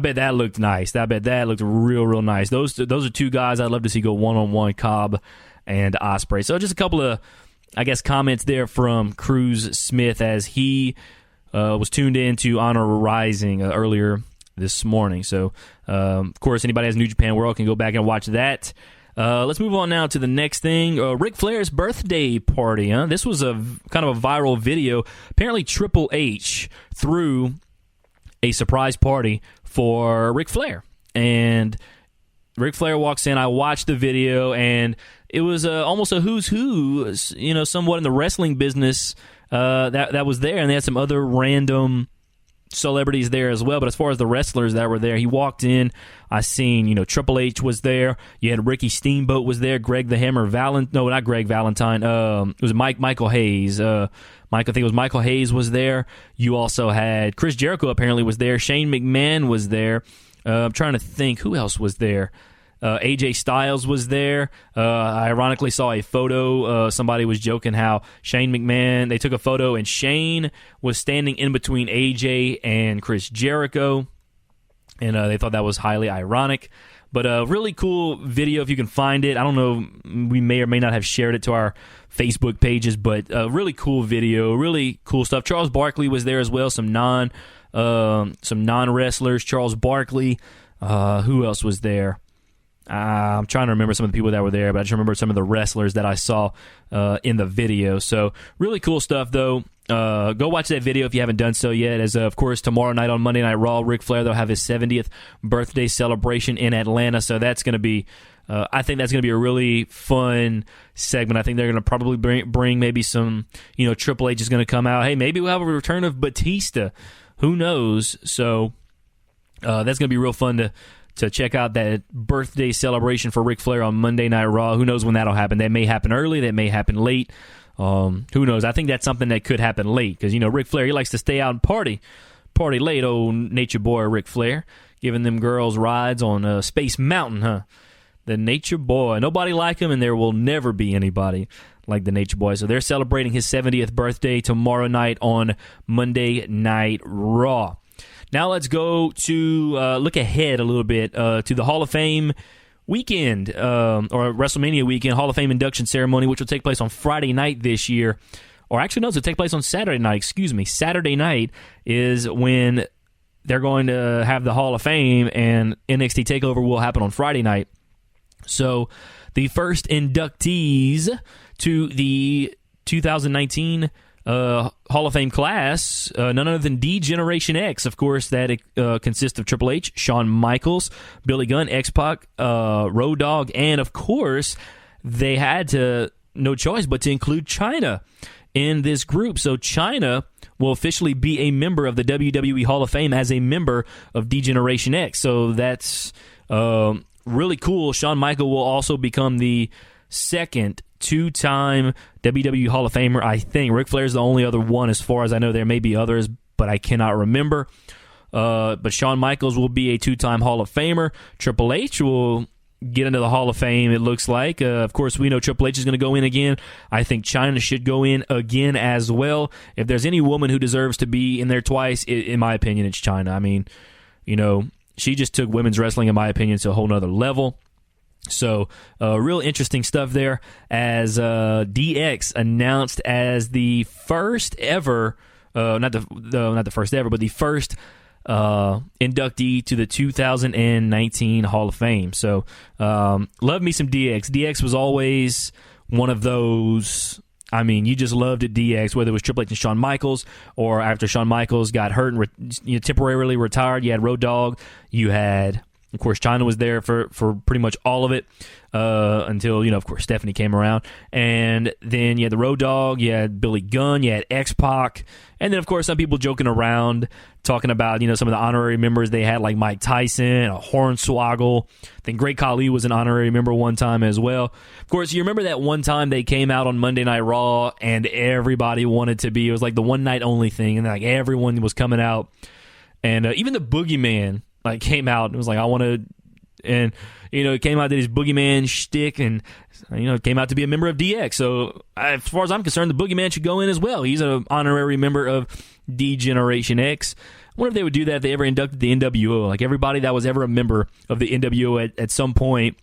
bet that looked nice. I bet that looked real nice. Those are 2 guys I'd love to see go one-on-one, Cobb and Ospreay. So just a couple of, I guess, comments there from Cruz Smith as he was tuned in to Honor Rising earlier this morning. So, of course, anybody has New Japan World can go back and watch that. Let's move on now to the next thing. Ric Flair's birthday party. This was a kind of a viral video. Apparently, Triple H threw a surprise party for Ric Flair. And Ric Flair walks in. I watched the video, and it was almost a who's who, somewhat in the wrestling business that was there. And they had some other random celebrities there as well, but as far as the wrestlers that were there, he walked in. I seen, Triple H was there. You had Ricky Steamboat was there. Greg the Hammer Valentine. No, not Greg Valentine. It was Michael Hayes. I think it was Michael Hayes was there. You also had Chris Jericho apparently was there. Shane McMahon was there. I'm trying to think who else was there. AJ Styles was there. I ironically saw a photo. Somebody was joking how Shane McMahon, they took a photo and Shane was standing in between AJ and Chris Jericho. And they thought that was highly ironic. But a really cool video if you can find it. I don't know, we may or may not have shared it to our Facebook pages, but a really cool video, really cool stuff. Charles Barkley was there as well, some non-wrestlers. Charles Barkley. Who else was there? I'm trying to remember some of the people that were there, but I just remember some of the wrestlers that I saw in the video. So really cool stuff, though. Go watch that video if you haven't done so yet. As of course, tomorrow night on Monday Night Raw, Ric Flair, they'll have his 70th birthday celebration in Atlanta. So that's going to be, I think that's going to be a really fun segment. I think they're going to probably bring maybe some, Triple H is going to come out. Hey, maybe we'll have a return of Batista. Who knows? So that's going to be real fun to to check out that birthday celebration for Ric Flair on Monday Night Raw. Who knows when that'll happen? That may happen early. That may happen late. Who knows? I think that's something that could happen late because, Ric Flair, he likes to stay out and party late, old nature boy Ric Flair, giving them girls rides on Space Mountain, huh? The nature boy. Nobody like him, and there will never be anybody like the nature boy. So they're celebrating his 70th birthday tomorrow night on Monday Night Raw. Now let's go to look ahead a little bit to the Hall of Fame weekend, or WrestleMania weekend, Hall of Fame induction ceremony, which will take place on Friday night this year. Or actually, no, it'll take place on Saturday night. Excuse me. Saturday night is when they're going to have the Hall of Fame, and NXT TakeOver will happen on Friday night. So the first inductees to the 2019 Hall of Fame class, none other than D-Generation X, of course, that consists of Triple H, Shawn Michaels, Billy Gunn, X-Pac, Road Dogg, and of course, they had no choice but to include Chyna in this group. So Chyna will officially be a member of the WWE Hall of Fame as a member of D-Generation X. So that's really cool. Shawn Michaels will also become the second two-time WWE Hall of Famer, I think. Ric Flair's the only other one as far as I know. There may be others, but I cannot remember. But Shawn Michaels will be a two-time Hall of Famer. Triple H will get into the Hall of Fame, it looks like. Of course, we know Triple H is going to go in again. I think Chyna should go in again as well. If there's any woman who deserves to be in there twice, in my opinion, it's Chyna. I mean, she just took women's wrestling, in my opinion, to a whole nother level. So, real interesting stuff there as DX announced as the first ever, not the first ever, but the first inductee to the 2019 Hall of Fame. So, love me some DX. DX was always one of those. I mean, you just loved it, DX, whether it was Triple H and Shawn Michaels, or after Shawn Michaels got hurt and temporarily retired, you had Road Dogg, you had, of course, Chyna was there for pretty much all of it until, of course, Stephanie came around. And then you had the Road Dogg, you had Billy Gunn, you had X-Pac. And then, of course, some people joking around, talking about, some of the honorary members they had, like Mike Tyson, Hornswoggle. I think Great Khali was an honorary member one time as well. Of course, you remember that one time they came out on Monday Night Raw and everybody wanted to be, it was like the one night only thing, and like everyone was coming out. And even the Boogeyman came out and was like, I want to, and it came out that his Boogeyman shtick, and it came out to be a member of DX. So as far as I'm concerned, the Boogeyman should go in as well. He's an honorary member of D-Generation X. I wonder if they would do that if they ever inducted the NWO. Like everybody that was ever a member of the NWO at some point,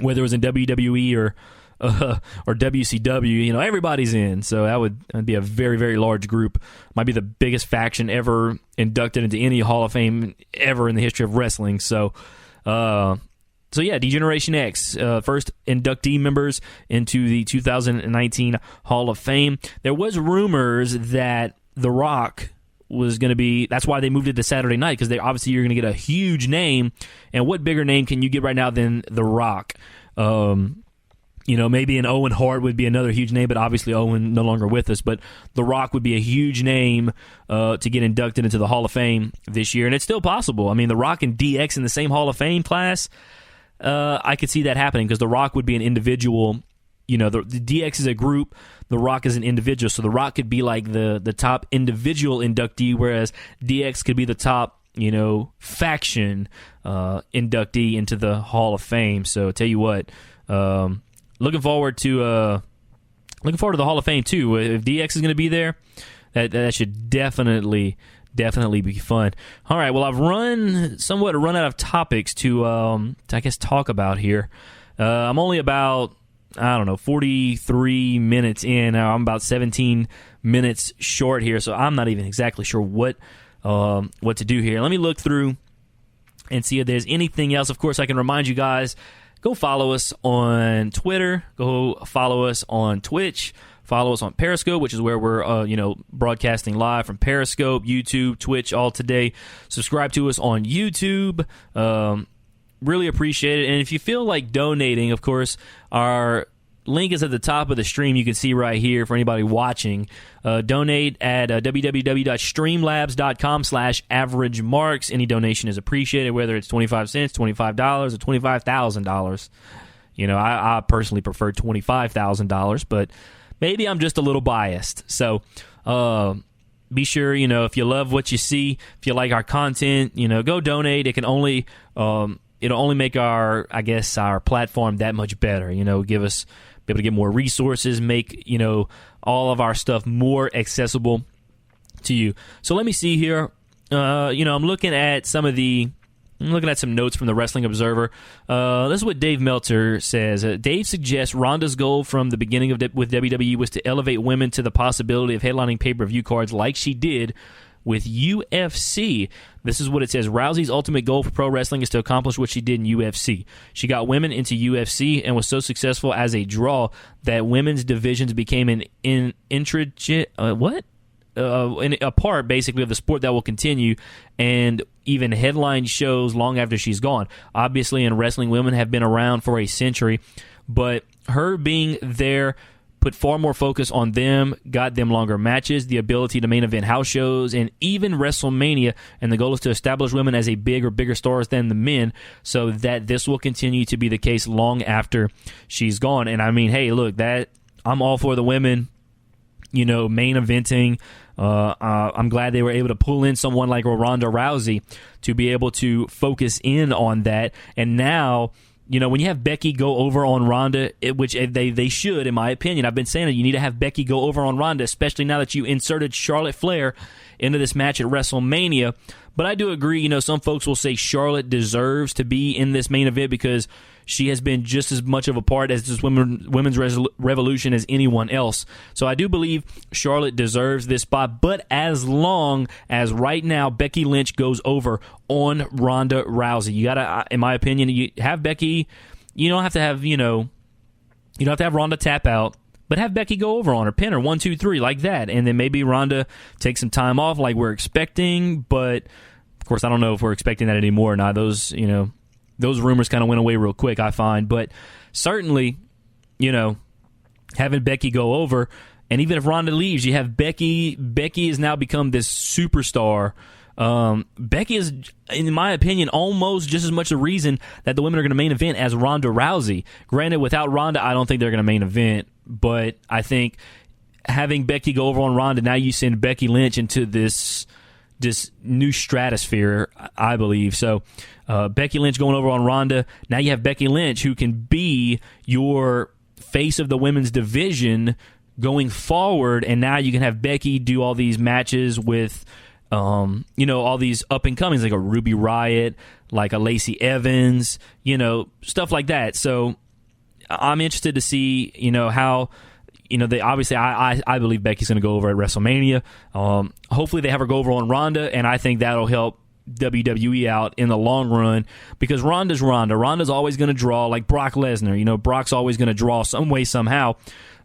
whether it was in WWE or WCW, everybody's in. So that'd be a very, very large group. Might be the biggest faction ever inducted into any Hall of Fame ever in the history of wrestling. So yeah, D-Generation X, first inductee members into the 2019 Hall of Fame. There was rumors that The Rock was going to be, that's why they moved it to Saturday night, because obviously you're going to get a huge name, and what bigger name can you get right now than The Rock? Maybe an Owen Hart would be another huge name, but obviously Owen no longer with us. But The Rock would be a huge name to get inducted into the Hall of Fame this year, and it's still possible. I mean, The Rock and DX in the same Hall of Fame class, I could see that happening because The Rock would be an individual. The DX is a group, The Rock is an individual, so The Rock could be like the top individual inductee, whereas DX could be the top faction inductee into the Hall of Fame. So tell you what. Looking forward to the Hall of Fame too. If DX is going to be there, that should definitely be fun. All right, well, I've somewhat run out of topics to I guess talk about here. I'm only about 43 minutes in. I'm about 17 minutes short here, so I'm not even exactly sure what to do here. Let me look through and see if there's anything else. Of course, I can remind you guys. Go follow us on Twitter. Go follow us on Twitch. Follow us on Periscope, which is where we're broadcasting live from Periscope, YouTube, Twitch, all today. Subscribe to us on YouTube. Really appreciate it. And if you feel like donating, of course, our link is at the top of the stream. You can see right here for anybody watching. Donate at www.streamlabs.com/AverageMarks. Any donation is appreciated, whether it's 25 cents, $25, or $25,000. I personally prefer $25,000, but maybe I'm just a little biased. So be sure, if you love what you see, if you like our content, go donate. It can only it'll only make our platform that much better. Give us be able to get more resources, make all of our stuff more accessible to you. So let me see here. I'm looking at some notes from the Wrestling Observer. This is what Dave Meltzer says. Dave suggests Ronda's goal from the beginning with WWE was to elevate women to the possibility of headlining pay-per-view cards like she did with UFC. This is what it says. Rousey's ultimate goal for pro wrestling is to accomplish what she did in UFC. She got women into UFC and was so successful as a draw that women's divisions became a part, basically, of the sport that will continue and even headline shows long after she's gone. Obviously, in wrestling, women have been around for a century, but her being there put far more focus on them, got them longer matches, the ability to main event house shows, and even WrestleMania, and the goal is to establish women as a bigger stars than the men, so that this will continue to be the case long after she's gone. And I mean, hey, look, that I'm all for the women, main eventing. I'm glad they were able to pull in someone like Ronda Rousey to be able to focus in on that. And now, when you have Becky go over on Ronda, which they should, in my opinion, I've been saying that you need to have Becky go over on Ronda, especially now that you inserted Charlotte Flair into this match at WrestleMania. But I do agree, some folks will say Charlotte deserves to be in this main event because she has been just as much of a part as this women's revolution as anyone else. So I do believe Charlotte deserves this spot, but as long as right now Becky Lynch goes over on Ronda Rousey, you gotta, in my opinion, you have Becky. You don't have to have you don't have to have Ronda tap out, but have Becky go over on her, pin her 1, 2, 3 like that, and then maybe Ronda takes some time off like we're expecting. But of course, I don't know if we're expecting that anymore or not. Those rumors kind of went away real quick, I find. But certainly, having Becky go over, and even if Ronda leaves, you have Becky. Becky has now become this superstar. Becky is, in my opinion, almost just as much a reason that the women are going to main event as Ronda Rousey. Granted, without Ronda, I don't think they're going to main event. But I think having Becky go over on Ronda, now you send Becky Lynch into this new stratosphere, I believe. So Becky Lynch going over on Ronda. Now you have Becky Lynch, who can be your face of the women's division going forward, and now you can have Becky do all these matches with all these up and comings like a Ruby Riott, like a Lacey Evans, stuff like that. So I'm interested to see how they obviously, I believe Becky's going to go over at WrestleMania. Hopefully they have her go over on Ronda, and I think that'll help WWE out in the long run because Ronda's Ronda. Ronda's always going to draw like Brock Lesnar. Brock's always going to draw some way, somehow.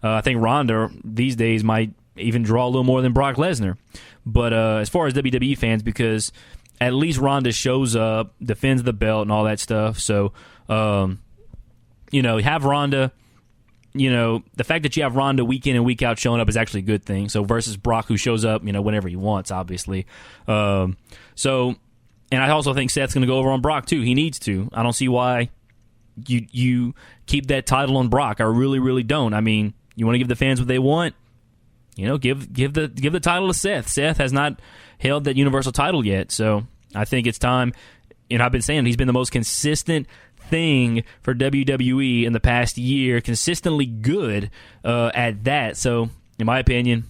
I think Ronda these days might even draw a little more than Brock Lesnar. But as far as WWE fans, because at least Ronda shows up, defends the belt, and all that stuff. So, have Ronda. The fact that you have Ronda week in and week out showing up is actually a good thing. So versus Brock, who shows up, whenever he wants, obviously. And I also think Seth's going to go over on Brock too. He needs to. I don't see why you keep that title on Brock. I really, really don't. I mean, you want to give the fans what they want. Give the title to Seth. Seth has not held that Universal title yet, so I think it's time. I've been saying he's been the most consistent thing for WWE in the past year, consistently good at that. So, in my opinion,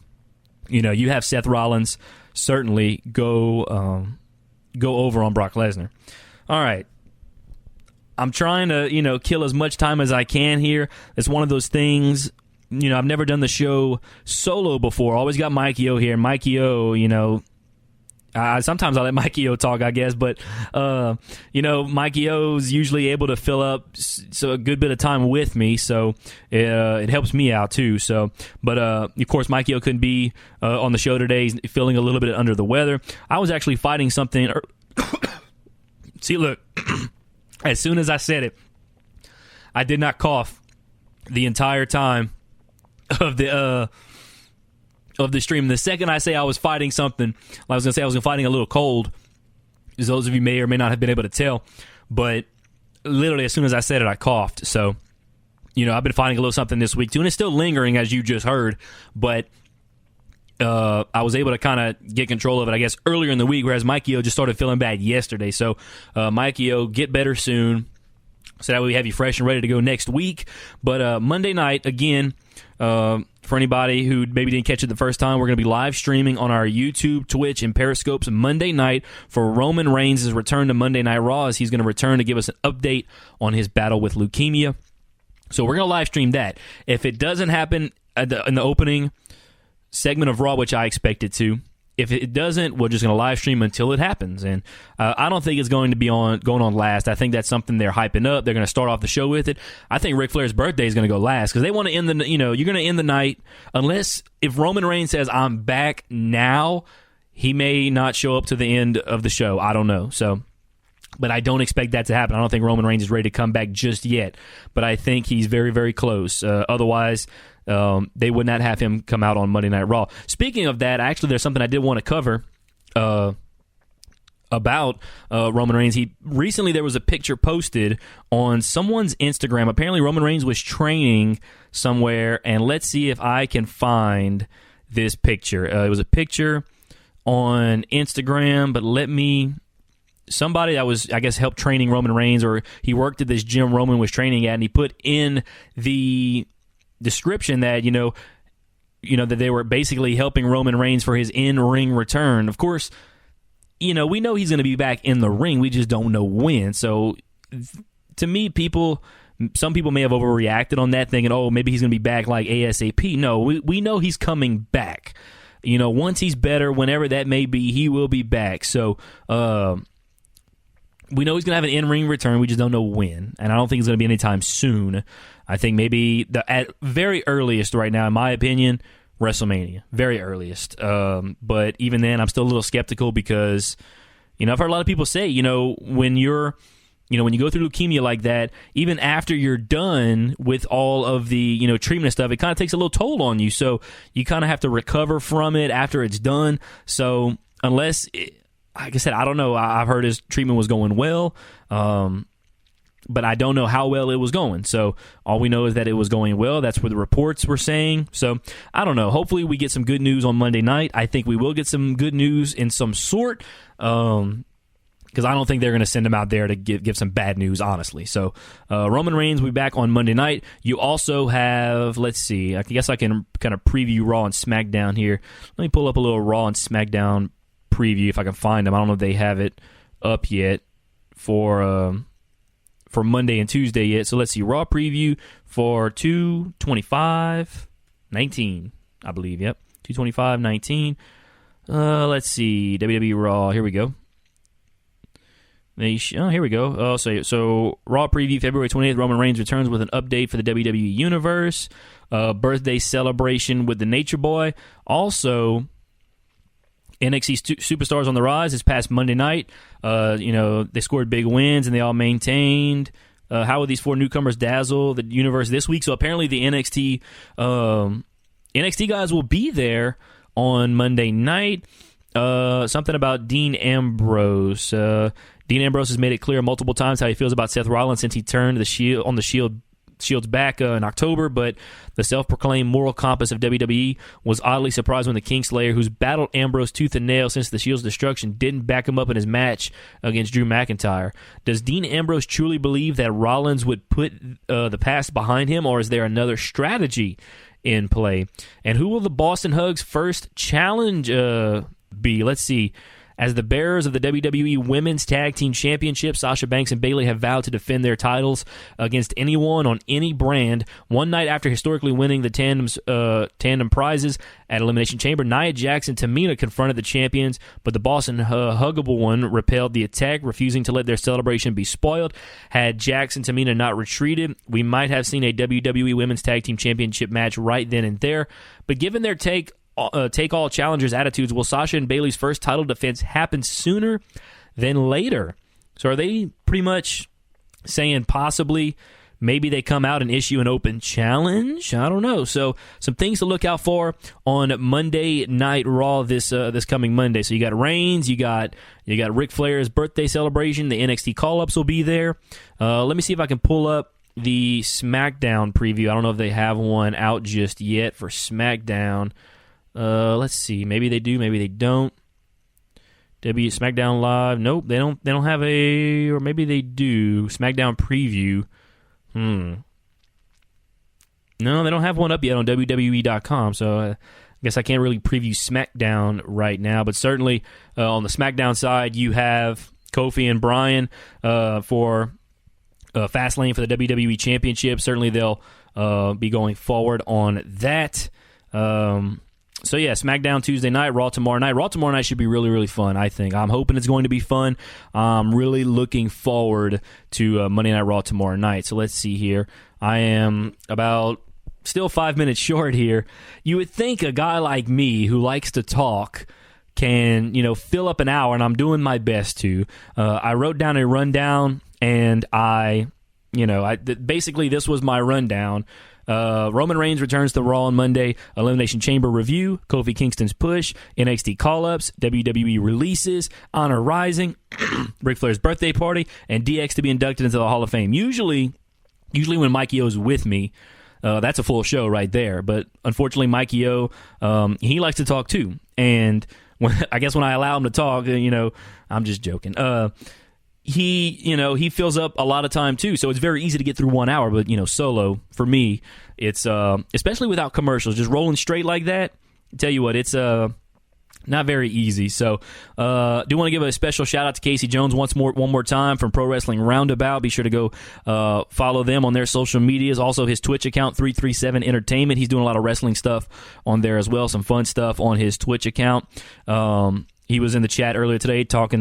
you have Seth Rollins certainly go over on Brock Lesnar. All right. I'm trying to, kill as much time as I can here. It's one of those things, I've never done the show solo before. Always got Mikey O here. Mikey O, sometimes I let Mikey O talk, I guess, but Mikey O's usually able to fill up a good bit of time with me, so it helps me out too. So, but of course, Mikey O couldn't be on the show today. He's feeling a little bit under the weather. I was actually fighting something. See, look, as soon as I said it, I did not cough the entire time of the stream. The second I say I was fighting something, I was fighting a little cold, as those of you may or may not have been able to tell, but literally as soon as I said it, I coughed. So, I've been fighting a little something this week too, and it's still lingering, as you just heard, but I was able to kind of get control of it, I guess, earlier in the week, whereas Mikey O just started feeling bad yesterday. So, Mikey O, get better soon, so that way we have you fresh and ready to go next week. But Monday night, again, for anybody who maybe didn't catch it the first time, we're going to be live streaming on our YouTube, Twitch, and Periscopes Monday night for Roman Reigns' return to Monday Night Raw, as he's going to return to give us an update on his battle with leukemia. So we're going to live stream that. If it doesn't happen in the opening segment of Raw, which I expect it to, if it doesn't, we're just going to live stream until it happens. And I don't think it's going to be going on last. I think that's something they're hyping up. They're going to start off the show with it. I think Ric Flair's birthday is going to go last because they want to end you're going to end the night, unless if Roman Reigns says, I'm back now, he may not show up to the end of the show. I don't know. But I don't expect that to happen. I don't think Roman Reigns is ready to come back just yet. But I think he's very, very close. Otherwise, they would not have him come out on Monday Night Raw. Speaking of that, actually, there's something I did want to cover about Roman Reigns. Recently, there was a picture posted on someone's Instagram. Apparently, Roman Reigns was training somewhere, and let's see if I can find this picture. It was a picture on Instagram, but somebody that was, I guess, helped training Roman Reigns, or he worked at this gym Roman was training at, and he put in the description that, that they were basically helping Roman Reigns for his in-ring return. Of course, we know he's going to be back in the ring. We just don't know when. So, to me, some people may have overreacted on that, thinking, oh, maybe he's going to be back like ASAP. No, we know he's coming back. Once he's better, whenever that may be, he will be back. So, we know he's going to have an in-ring return. We just don't know when. And I don't think it's going to be anytime soon. I think maybe at very earliest right now, in my opinion, WrestleMania. Very earliest. But even then, I'm still a little skeptical because, I've heard a lot of people say, when you go through leukemia like that, even after you're done with all of the, treatment and stuff, it kind of takes a little toll on you. So you kind of have to recover from it after it's done. So unless... like I said, I don't know. I've heard his treatment was going well, but I don't know how well it was going. So all we know is that it was going well. That's what the reports were saying. So I don't know. Hopefully we get some good news on Monday night. I think we will get some good news in some sort, because I don't think they're going to send him out there to give some bad news, honestly. So Roman Reigns will be back on Monday night. You also have, let's see, I guess I can kind of preview Raw and SmackDown here. Let me pull up a little Raw and SmackDown preview if I can find them. I don't know if they have it up yet for Monday and Tuesday yet. So let's see. Raw preview for 2/25/19, I believe. Yep, 2/25/19. Let's see. WWE Raw. Here we go. Here we go. So Raw preview February 28th. Roman Reigns returns with an update for the WWE Universe. Birthday celebration with the Nature Boy. Also, NXT Superstars on the Rise this past Monday night. They scored big wins and they all maintained. How will these four newcomers dazzle the universe this week? So apparently the NXT guys will be there on Monday night. Something about Dean Ambrose. Dean Ambrose has made it clear multiple times how he feels about Seth Rollins since he turned the Shield's back in October, but the self-proclaimed moral compass of WWE was oddly surprised when the Kingslayer, who's battled Ambrose tooth and nail since the Shield's destruction, didn't back him up in his match against Drew McIntyre. Does Dean Ambrose truly believe that Rollins would put the past behind him, or is there another strategy in play? And who will the Boston Hug's first challenge be? Let's see. As the bearers of the WWE Women's Tag Team Championship, Sasha Banks and Bayley have vowed to defend their titles against anyone on any brand. One night after historically winning the tandem prizes at Elimination Chamber, Nia Jax and Tamina confronted the champions, but the Boston Huggable one repelled the attack, refusing to let their celebration be spoiled. Had Jax and Tamina not retreated, we might have seen a WWE Women's Tag Team Championship match right then and there. But given their take-all challengers' attitudes, will Sasha and Bayley's first title defense happen sooner than later? So are they pretty much saying possibly maybe they come out and issue an open challenge. I don't know. So some things to look out for on Monday Night Raw this coming Monday. So you got Reigns, you got Ric Flair's birthday celebration. The NXT call-ups will be there. Let me see if I can pull up the SmackDown preview. I don't know if they have one out just yet for SmackDown. Let's see. Maybe they do. Maybe they don't. SmackDown Live. Nope, they don't have a, or maybe they do. SmackDown preview. No, they don't have one up yet on WWE.com, so I guess I can't really preview SmackDown right now, but certainly on the SmackDown side, you have Kofi and Bryan for Fastlane for the WWE Championship. Certainly they'll be going forward on that. So yeah, SmackDown Tuesday night, Raw tomorrow night. Raw tomorrow night should be really, really fun, I think. I'm hoping it's going to be fun. I'm really looking forward to Monday Night Raw tomorrow night. So let's see here. I am about still 5 minutes short here. You would think a guy like me who likes to talk can, fill up an hour, and I'm doing my best to. I wrote down a rundown, and basically this was my rundown. Roman Reigns returns to Raw on Monday. Elimination Chamber review. Kofi Kingston's push. NXT call-ups. WWE releases. Honor Rising. Ric Flair's birthday party. And DX to be inducted into the Hall of Fame. Usually when Mikey O's with me, that's a full show right there. But unfortunately, Mikey O, he likes to talk too. And I guess when I allow him to talk, I'm just joking. He fills up a lot of time too, so it's very easy to get through 1 hour. But solo for me, it's especially without commercials, just rolling straight like that. Tell you what, it's not very easy. So, do want to give a special shout out to Casey Jones one more time from Pro Wrestling Roundabout. Be sure to go follow them on their social medias. Also, his Twitch account 337 Entertainment. He's doing a lot of wrestling stuff on there as well. Some fun stuff on his Twitch account. He was in the chat earlier today talking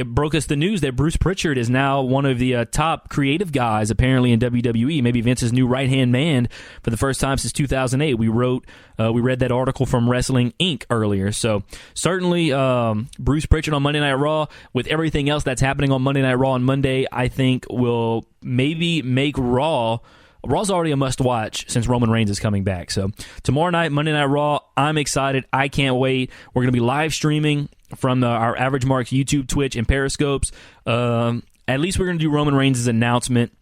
broke us the news that Bruce Pritchard is now one of the top creative guys apparently in WWE, maybe Vince's new right-hand man for the first time since 2008. We read that article from Wrestling Inc. earlier. So certainly Bruce Pritchard on Monday Night Raw, with everything else that's happening on Monday Night Raw on Monday, I think will maybe make Raw's already a must-watch since Roman Reigns is coming back. So tomorrow night, Monday Night Raw, I'm excited. I can't wait. We're going to be live streaming from our AverageMarks YouTube, Twitch, and Periscopes. At least we're going to do Roman Reigns' announcement.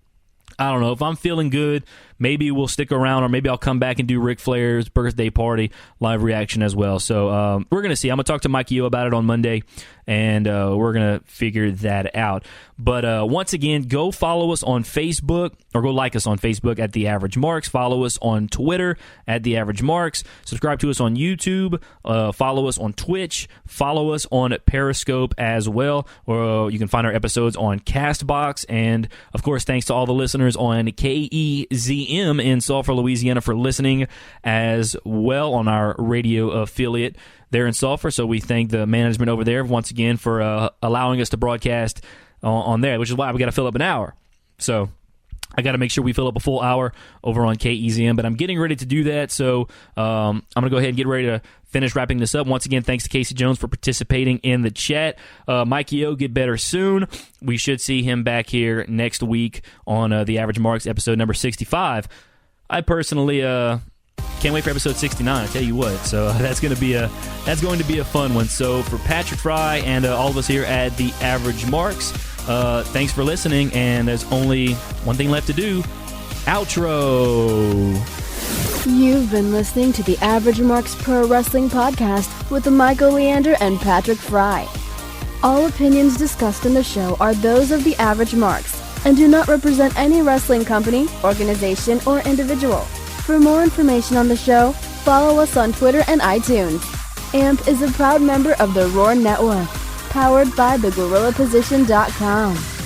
I don't know. If I'm feeling good, maybe we'll stick around, or maybe I'll come back and do Ric Flair's birthday party live reaction as well. So we're going to see. I'm going to talk to Mikey O about it on Monday, and we're going to figure that out. But once again, go follow us on Facebook, or go like us on Facebook at The Average Marks. Follow us on Twitter at The Average Marks. Subscribe to us on YouTube. Follow us on Twitch. Follow us on Periscope as well. Or you can find our episodes on CastBox. And, of course, thanks to all the listeners on KEZM in Sulphur, Louisiana for listening as well on our radio affiliate there in Sulphur. So we thank the management over there once again for allowing us to broadcast on there, which is why we got to fill up an hour. So I got to make sure we fill up a full hour over on KEZM, but I'm getting ready to do that. So I'm going to go ahead and get ready to finish wrapping this up. Once again, thanks to Casey Jones for participating in the chat. Mikey O, get better soon. We should see him back here next week on The Average Marks, episode number 65. I personally can't wait for episode 69, I tell you what. So that's going to be a fun one. So for Patrick Fry and all of us here at The Average Marks, thanks for listening, and there's only one thing left to do. Outro.
You've been listening to the Average Marks Pro Wrestling Podcast with Michael Leander and Patrick Fry. All opinions discussed in the show are those of the Average Marks and do not represent any wrestling company, organization, or individual. For more information on the show, follow us on Twitter and iTunes. AMP is a proud member of the Roar Network, powered by thegorillaposition.com.